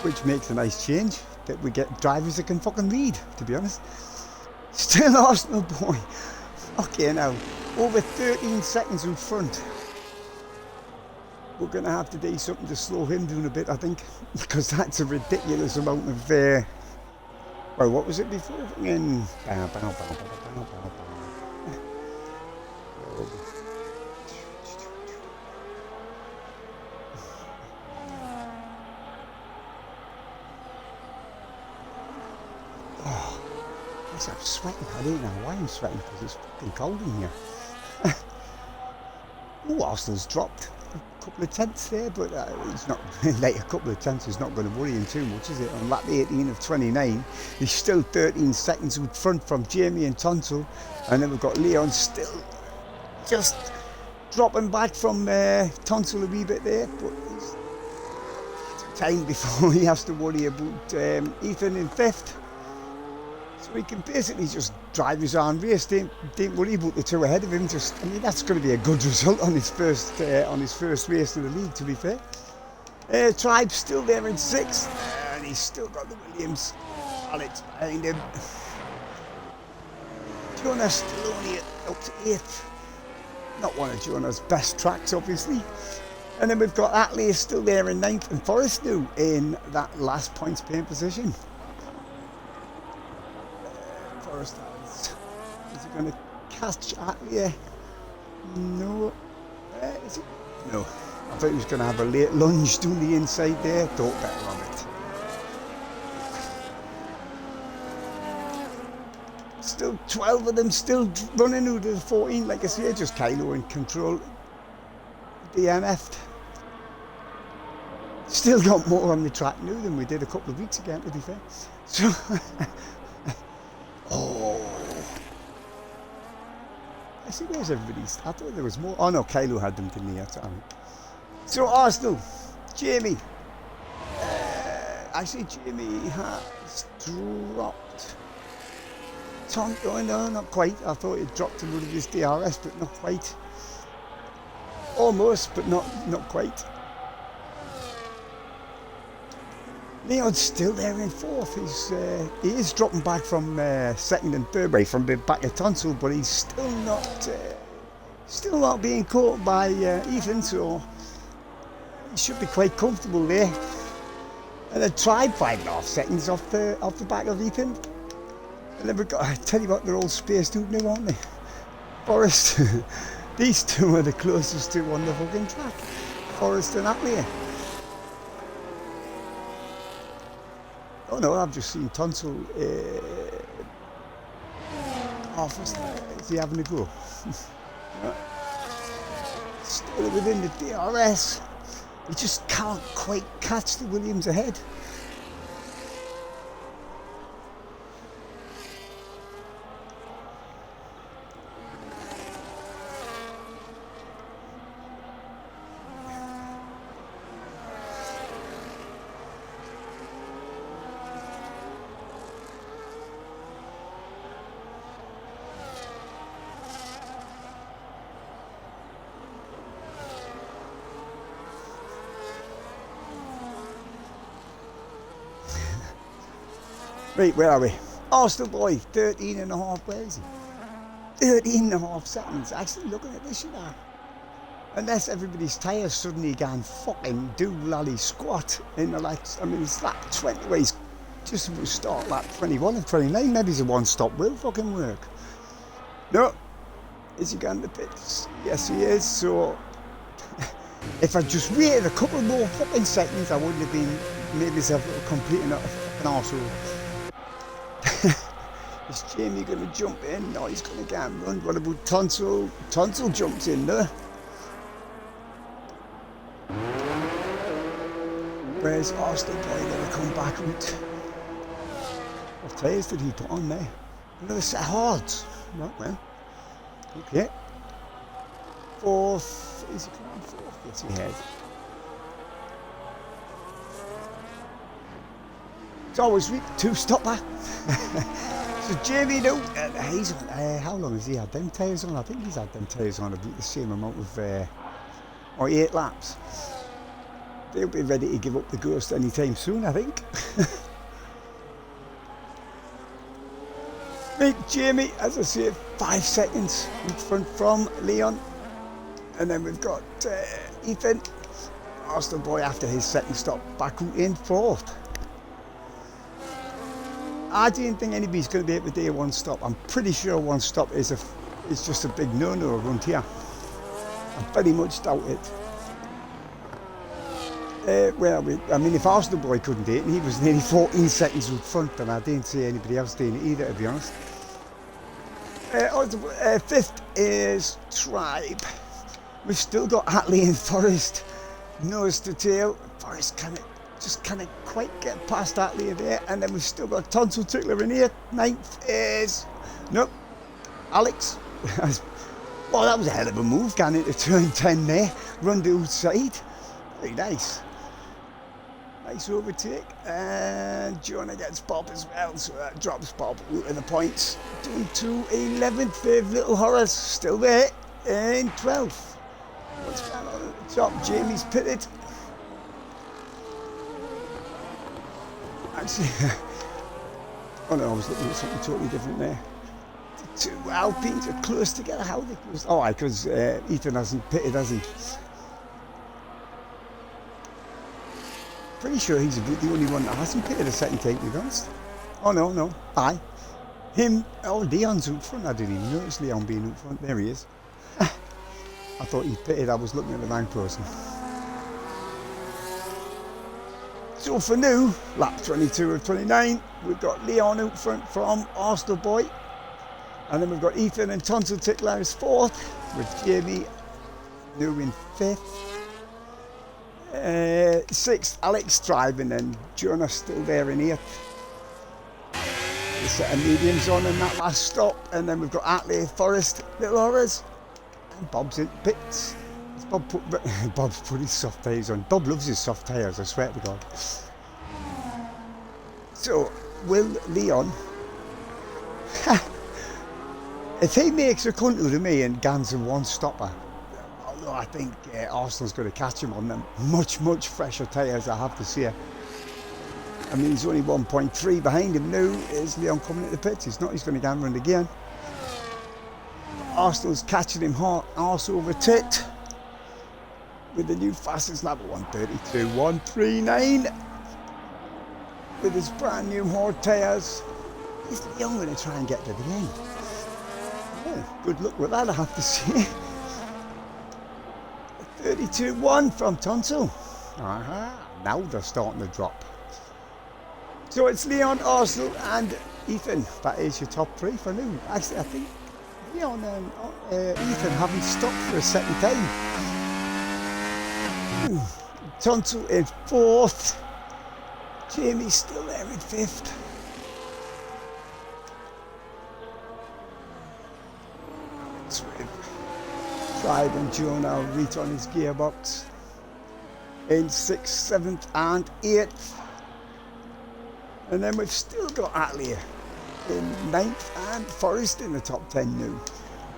which makes a nice change, that we get drivers that can fucking read, to be honest. Still Arsenal boy. Okay, now over 13 seconds in front. We're going to have to do something to slow him down a bit, I think, because that's a ridiculous amount of well, what was it before? I'm sweating. I don't know why I'm sweating, because it's fucking cold in here. Oh, Arsenal's dropped a couple of tenths there, but it's not like a couple of tenths is not going to worry him too much, is it? On lap 18 of 29, he's still 13 seconds in front from Jamie and Tonsil, and then we've got Leon still just dropping back from Tonsil a wee bit there, but he's time before he has to worry about Ethan in 5th. So he can basically just drive his own race, don't worry about the 2 ahead of him. I mean, that's going to be a good result on his first race in the league, to be fair. Tribe's still there in 6th, and he's still got the Williams Alex behind him. Jonah's still only up to 8th. Not one of Jonah's best tracks, obviously. And then we've got Atlee still there in 9th, and Forrest now in that last points paying position. Forrest is he going to catch Atlee? No. Is it? No. I thought he was going to have a late lunge down the inside there. Thought better of it. Still 12 of them still running out of the 14. Like I say, just Kylo in control. DNF'd. Still got more on the track now than we did a couple of weeks ago, to be fair. So, oh, I see where's everybody's. I thought there was more. Oh no, Kylo had them, didn't he? So Arsenal, Jamie. I see Jamie has dropped. Oh no, not quite. I thought he'd dropped him out of his DRS, but not quite. Almost, but not quite. Leon's still there in 4th. He is dropping back from 2nd and 3rd, way from the back of Tonsil, but he's still not being caught by Ethan, so he should be quite comfortable there. And then Tribe 5.5 seconds off the back of Ethan. And then we've got, I tell you what, they're all spaced out now, aren't they? Forrest. These two are the closest to on the fucking track. Forrest and Atlee. Oh no, I've just seen Tonsil office. Is he having a go? Still within the DRS. He just can't quite catch the Williams ahead. Right, where are we? Arsenal boy, 13 and a half, where is he? 13 and a half seconds. Actually looking at this, you know. Unless everybody's tyres suddenly can fucking do lally squat in the lights. I mean, it's lap 20, well, he's just about to start lap 21 and 29. Maybe the one stop will fucking work. No. Is he going to the pits? Yes, he is. So, if I just waited a couple more fucking seconds, I wouldn't have been made myself completing a fucking arsehole. Is Jamie going to jump in? No, he's going to go and run. What about Tonsil? Tonsil jumps in there. Where's Arsenal boy going to come back out? What tyres did he put on there? Another set of hards. Right, well. Okay. Fourth. Is he coming fourth? Yes, he has. It's always two-stopper. So Jamie, no, he's on, how long has he had them tyres on? I think he's had them tyres on about the same amount of, or 8 laps. They'll be ready to give up the ghost anytime soon, I think. Right, Jamie, as I say, 5 seconds in front from Leon. And then we've got Ethan, Arsenal boy after his second stop, back out in fourth. I don't think anybody's going to be able to do one stop. I'm pretty sure one stop is just a big no-no around here. I very much doubt it. Well, I mean, if Arsenal boy couldn't do it, and he was nearly 14 seconds in front, and I didn't see anybody else doing it either, to be honest. Fifth is Tribe. We've still got Hatley and Forest, nose to tail. Forest just can't quite get past Hatley there, and then we've still got Tonsil Tickler in here. Ninth is, nope, Alex. Well, that was a hell of a move, can it, to turn 10 there, run the outside. Very nice. Nice overtake, and Jonah gets Bob as well, so that drops Bob out of the points. Down to 11th, with Little Horace still there in 12th. What's going on at the top? Jamie's pitted. Actually, oh no, I was looking at something totally different there. The 2 Alpines are close together. How are they close? Oh, because Ethan hasn't pitted, has he? Pretty sure he's the only one that hasn't pitted a second time, to be honest. Oh no, aye. Him, oh, Leon's out front. I didn't even notice Leon being out front. There he is. I thought he pitted, I was looking at the wrong person. So for now, lap 22 of 29, we've got Leon out front from Arsenal boy. And then we've got Ethan and Tonsil Tickler is 4th, with Jamie new in 5th. 6th, Alex driving, and Jonah still there in 8th. The set of mediums on in that last stop, and then we've got Atley, Forest, Little Horace, and Bob's in pits. Bob's put his soft tyres on. Bob loves his soft tyres, I swear to God. So, will Leon, if he makes a cunt out of me and guns a one stopper, although I think Arsenal's going to catch him on them much fresher tyres, I have to say. I mean, he's only 1.3 behind him now. Is Leon coming into the pits? He's not, he's going to go and run again. Arsenal's catching him hard, arse over tit, with the new fastest lap of 1:32.139, with his brand new hard tyres. Is Leon going to try and get to the end? Well, good luck with that, I have to say. 32.1 from Tonsil. Now they're starting to drop. So it's Leon, Arsenal and Ethan. That is your top 3 for now. Actually, I think Leon and Ethan haven't stopped for a second time. Tonsil in 4th. Jamie's still there in 5th. Tribe and Jonah reach on his gearbox in 6th, 7th and 8th. And then we've still got Atley in 9th and Forest in the top 10 now,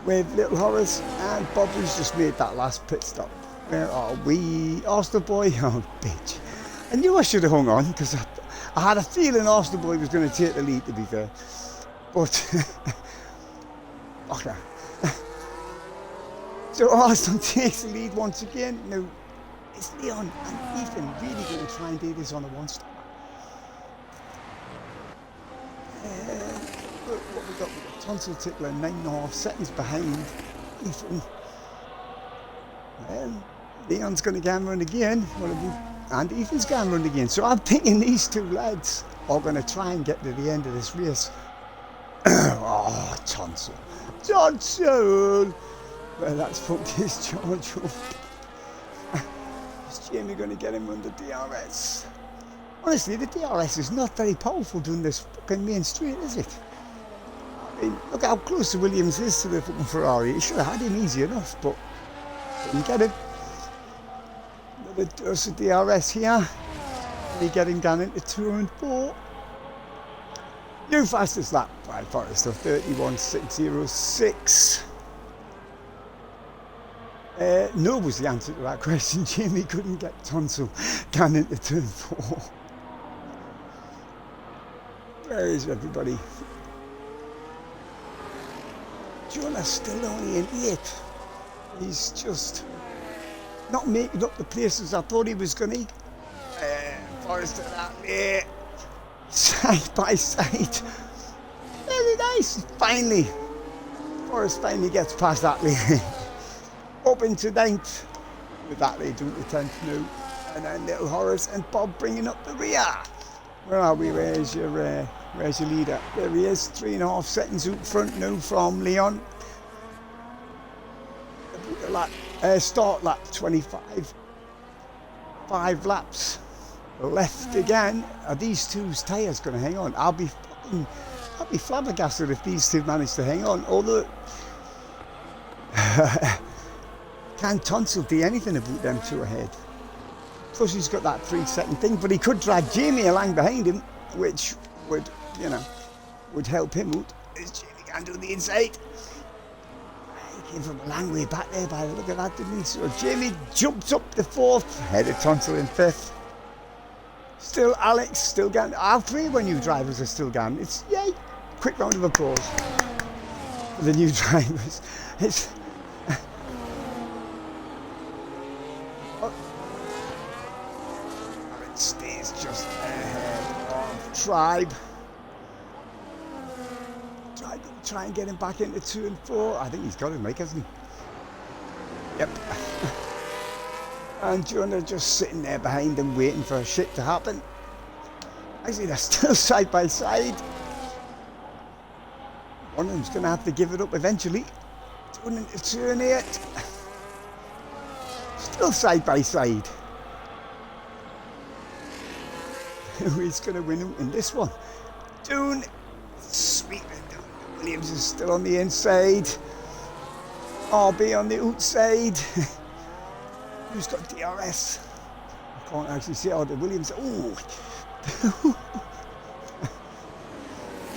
with Little Horace and Bob, who's just made that last pit stop. Where are we? Arsenal boy? Oh, bitch. I knew I should have hung on, because I had a feeling Arsenal boy was going to take the lead, to be fair. But, okay. So Arsenal takes the lead once again. Now, is Leon and Ethan really going to try and do this on a one-stop? What we got? We got Tonsil Tickler 9.5 seconds behind Ethan. Well, Leon's going to go and run again. And Ethan's going to run again. So I'm thinking these two lads are going to try and get to the end of this race. Oh, Tonsil. Tonsil! Well, that's fucked his charge up. Is Jamie going to get him on the DRS? Honestly, the DRS is not very powerful doing this fucking main straight, is it? I mean, look how close the Williams is to the fucking Ferrari. He should have had him easy enough, but didn't get him. Another dose of DRS here. They get him down into 2 and 4. New fastest lap by Forrester, 31.606. No was the answer to that question. Jamie couldn't get Tonsil down into turn 4. Where is everybody? Jonah's still only in 8th. He's just not making up the places I thought he was going to. Forrester that there. Side by side. Very nice. Finally. Forrest finally gets past that lane. Up into 9th. With that lead into 10th now. And then little Horace and Bob bringing up the rear. Where are we? Where's your leader? There he is. 3.5 seconds out front now from Leon. Start lap 25. 5 laps left again. Are these two's tyres going to hang on? I'll be flabbergasted if these two manage to hang on. Although, can Tonsil do anything about them two ahead? Plus he's got that 3-second thing, but he could drag Jamie along behind him, which would, would help him out. Is Jamie can do the inside? He came from a long way back there by the look of that, didn't he? So Jamie jumps up to 4th, ahead of Tonsil in 5th. Still Alex, still going. Our 3 new drivers are still going. It's yay! Quick round of applause for the new drivers. It's Alex stays just ahead of Tribe. Tribe will try and get him back into 2 and 4. I think he's got him, Mike, hasn't he? Yep. And Jonah just sitting there behind him waiting for shit to happen. Actually, they're still side by side. One of them's going to have to give it up eventually. Going into turn 8. Still side by side. Who is going to win in this one? Doon sweeping down. Williams is still on the inside. RB on the outside. Who's got DRS? I can't actually see all the Williams. Oh!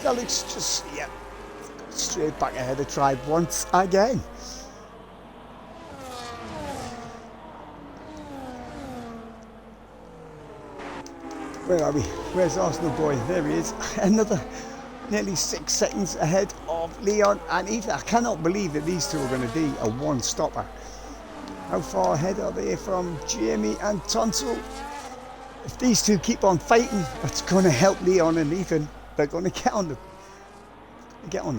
Alex just, straight back ahead of Tribe once again. Where are we? Where's Arsenal boy? There he is. Another nearly 6 seconds ahead of Leon and Ethan. I cannot believe that these two are going to be a one-stopper. How far ahead are they from Jamie and Tonsil? If these two keep on fighting, that's going to help Leon and Ethan. They're going to get on the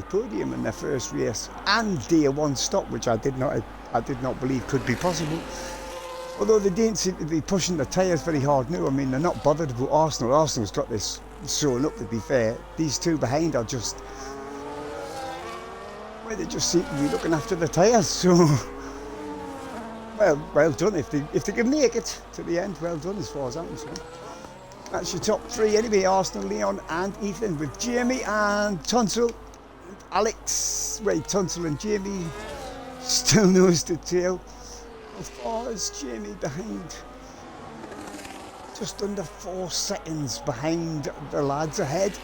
podium in their first race and do a one-stop, which I did not believe could be possible. Although they didn't seem to be pushing the tyres very hard now. I mean, they're not bothered about Arsenal. Arsenal's got this sewn up, to be fair. These two behind are just, well, they just seem to be looking after the tyres. So, well done. If they can make it to the end, well done as far as I'm concerned. That's your top 3 anyway. Arsenal, Leon and Ethan, with Jamie and Tonsil. Alex, Tonsil and Jamie still nose to tail. As far as Jamie behind, just under 4 seconds behind the lads ahead.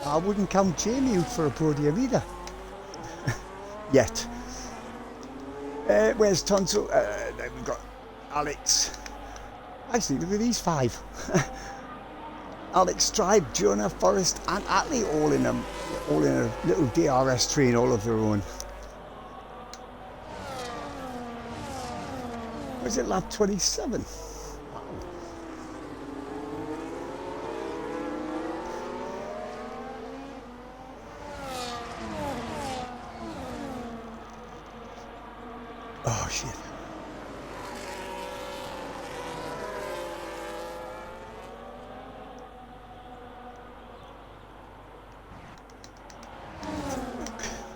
I wouldn't count Jamie out for a podium either. Yet. Where's Tonsil? We've got Alex. Actually, look at these 5. Alex, Tribe, Jonah, Forrest and Atlee all in a little DRS train all of their own. Was it lap 27? Wow. Oh shit.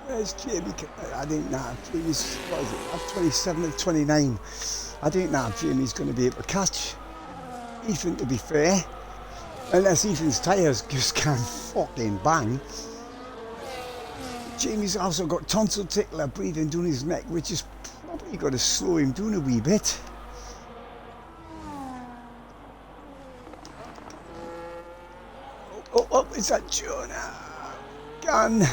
Where's Jamie? I think now Jamie's, what is it, lap 27 and 29. I think now Jamie's going to be able to catch Ethan, to be fair. Unless Ethan's tyres just can't fucking bang. Jamie's also got tonsil tickler breathing down his neck, which is probably got to slow him down a wee bit. Oh, is that Jonah? Gun.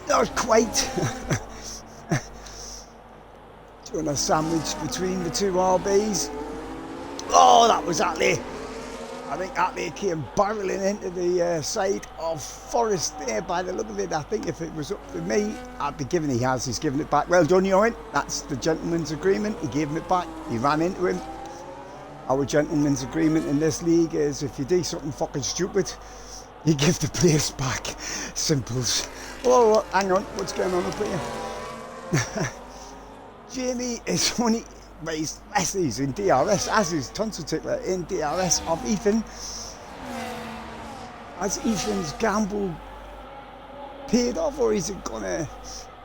Not quite. Jonah sandwiched between the 2 RBs. Oh, that was Atlee. I think Atlee came barreling into the side of Forrest there by the look of it. I think if it was up to me, I'd be giving he's given it back. Well done, Ewan. That's the gentleman's agreement. He gave him it back. He ran into him. Our gentleman's agreement in this league is if you do something fucking stupid, you give the place back. Simples. Oh, hang on. What's going on up here? Jamie is only raised Leslie's in DRS, as is tonsil tickler in DRS of Ethan. Has Ethan's gamble paid off, or is it are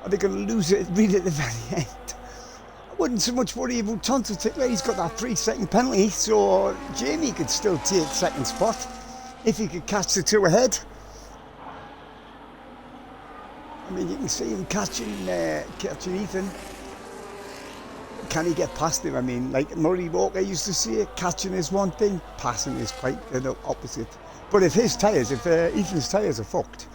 they gonna lose it really at the very end? I wouldn't so much worry about tonsil tickler. He's got that 3-second penalty, so Jamie could still take second spot if he could catch the 2 ahead. I mean, you can see him catching Ethan. Can he get past him? I mean, like Murray Walker used to say, catching is one thing, passing is quite the opposite. But if Ethan's tyres are fucked,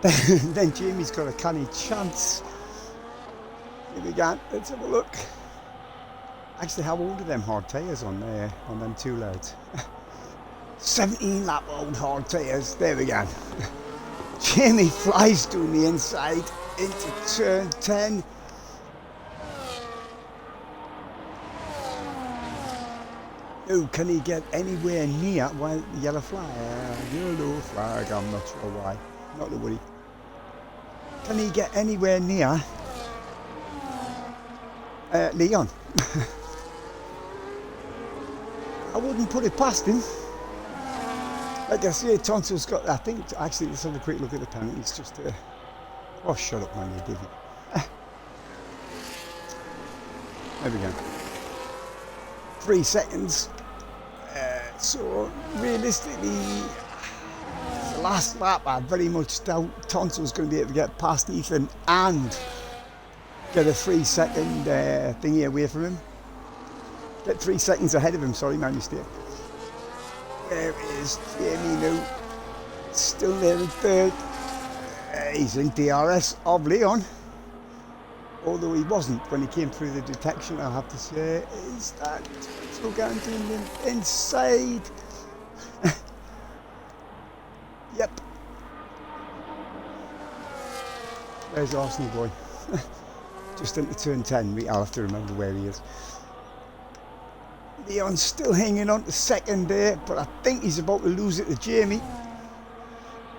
then Jamie's got a canny chance. Here we go. Let's have a look. Actually, how old are them hard tyres on them 2 lads? 17 lap old hard tyres. There we go. Jamie flies down the inside into turn 10. Oh, can he get anywhere near? Well, yellow flag, I'm not sure why. Not to worry. Can he get anywhere near Leon? I wouldn't put it past him. Like I say, Tonsil's got, I think, actually, let's have a quick look at the penalties just to... Oh, shut up, man, you divvy. There we go. 3 seconds. So, realistically, the last lap, I very much doubt Tonsil's going to be able to get past Ethan and get a 3-second thingy away from him. Get 3 seconds ahead of him, sorry, my mistake. There is Jamie now, still there in 3rd. He's in DRS of Leon, although he wasn't when he came through the detection, I'll have to say. Is that still going to him inside? Yep. There's Arsenal boy. Just into turn 10, I'll have to remember where he is. Leon's still hanging on to 2nd there, but I think he's about to lose it to Jamie.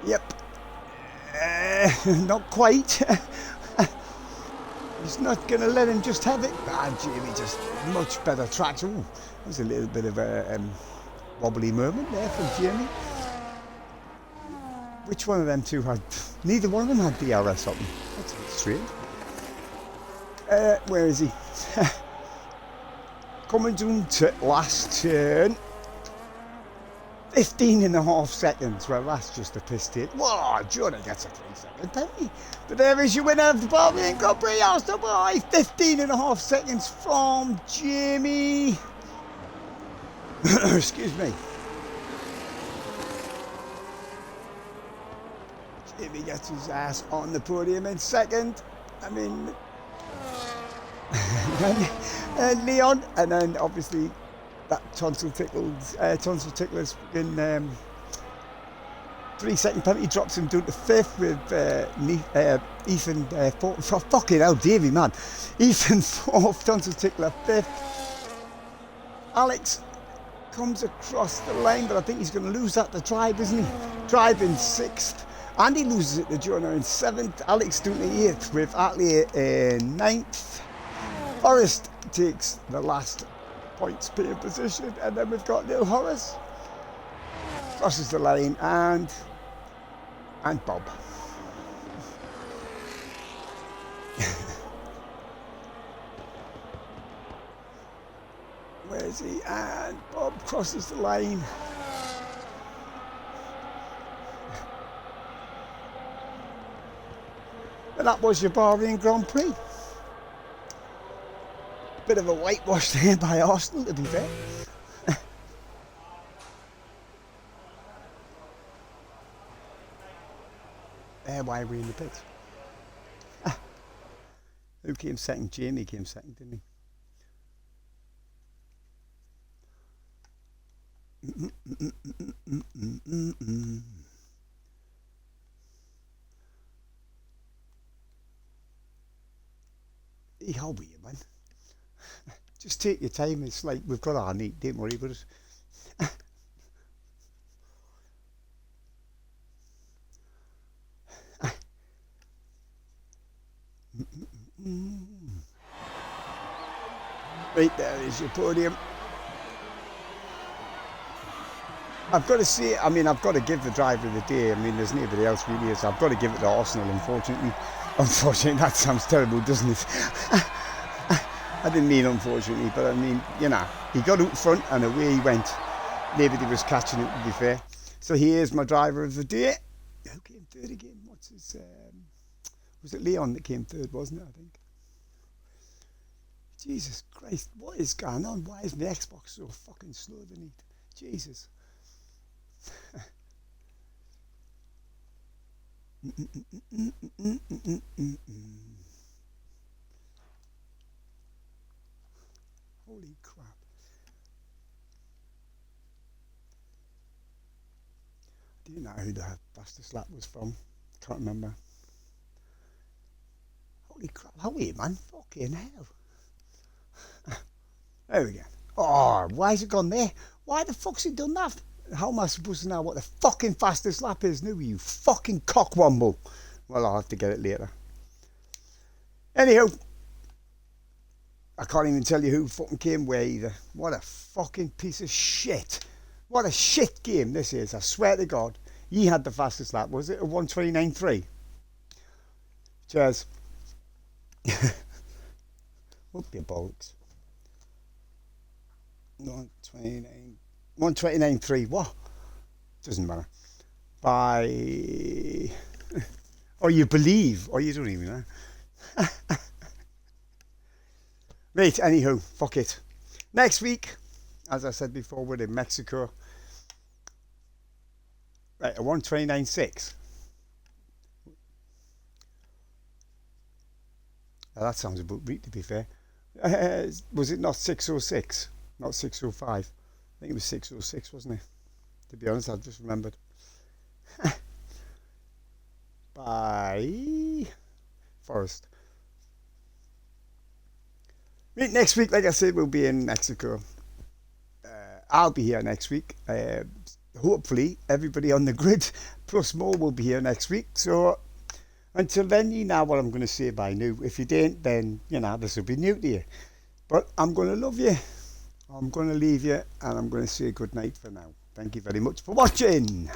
Yep. Not quite. He's not going to let him just have it. Jamie just much better tracks. Ooh, there's a little bit of a wobbly moment there from Jamie. Which one of them two had... Neither one of them had DRS on them. That's a bit strange. Where is he? Coming down to last turn. 15.5 seconds. Well, that's just a piss take. Whoa, Jonah gets a 3-second penalty. But there is your winner of the Barbarian Grand Prix. Arsenal by 15.5 seconds from Jamie. Excuse me. Jamie gets his ass on the podium in 2nd. I mean, and Leon, and then obviously that tonsil tickler's in 3-second penalty drops him down to 5th with Ethan for fucking hell, Davey, man. Ethan 4th, tonsil tickler 5th. Alex comes across the line, but I think he's going to lose that to Tribe, isn't he? Tribe in 6th. Andy loses it to Jonah in 7th. Alex down to 8th with Atley in 9th. Forrest takes the last points paying position, and then we've got little Horace crosses the line, and Bob. Where is he? And Bob crosses the line. And that was your Bahrain Grand Prix. Bit of a whitewash there by Arsenal, to be fair. Why are we in the pits? Who came second? Jamie came second, didn't he? How are you, man? Just take your time. It's like we've got our neat. Don't worry about it. Right, there is your podium. I've got to say, I mean, I've got to give the driver of the day. I mean, there's nobody else really is. I've got to give it to Arsenal, unfortunately. Unfortunately, that sounds terrible, doesn't it? I didn't mean unfortunately, but I mean, you know, he got out front and away he went. Nobody was catching it, to be fair. So here's my driver of the day. Who came third again? What's his... was it Leon that came third, wasn't it, I think? Jesus Christ, what is going on? Why is my Xbox so fucking slow than it? Jesus. Holy crap. Do you know who the fastest lap was from? Can't remember. Holy crap, how are you, man? Fucking hell. There we go. Oh, why has it gone there? Why the fuck's it done that? How am I supposed to know what the fucking fastest lap is now, you fucking cockwomble? Well, I'll have to get it later. Anyhow, I can't even tell you who fucking came where either. What a fucking piece of shit. What a shit game this is, I swear to God. He had the fastest lap, was it? A 1:29.3. Cheers. Whoop your bollocks. 1:29.3. What? Doesn't matter. By... or you believe, or you don't even know. Right, anywho, fuck it. Next week, as I said before, we're in Mexico. Right, a 1:29.6. Now that sounds about right, to be fair. Was it not 6:06? Not 6:05. I think it was 6:06, wasn't it? To be honest, I've just remembered. By Forest. Right, next week, like I said, we'll be in Mexico. I'll be here next week. Hopefully, everybody on the grid, plus more, will be here next week. So, until then, you know what I'm going to say by now. If you don't, then, you know, this will be new to you. But I'm going to love you. I'm going to leave you, and I'm going to say good night for now. Thank you very much for watching.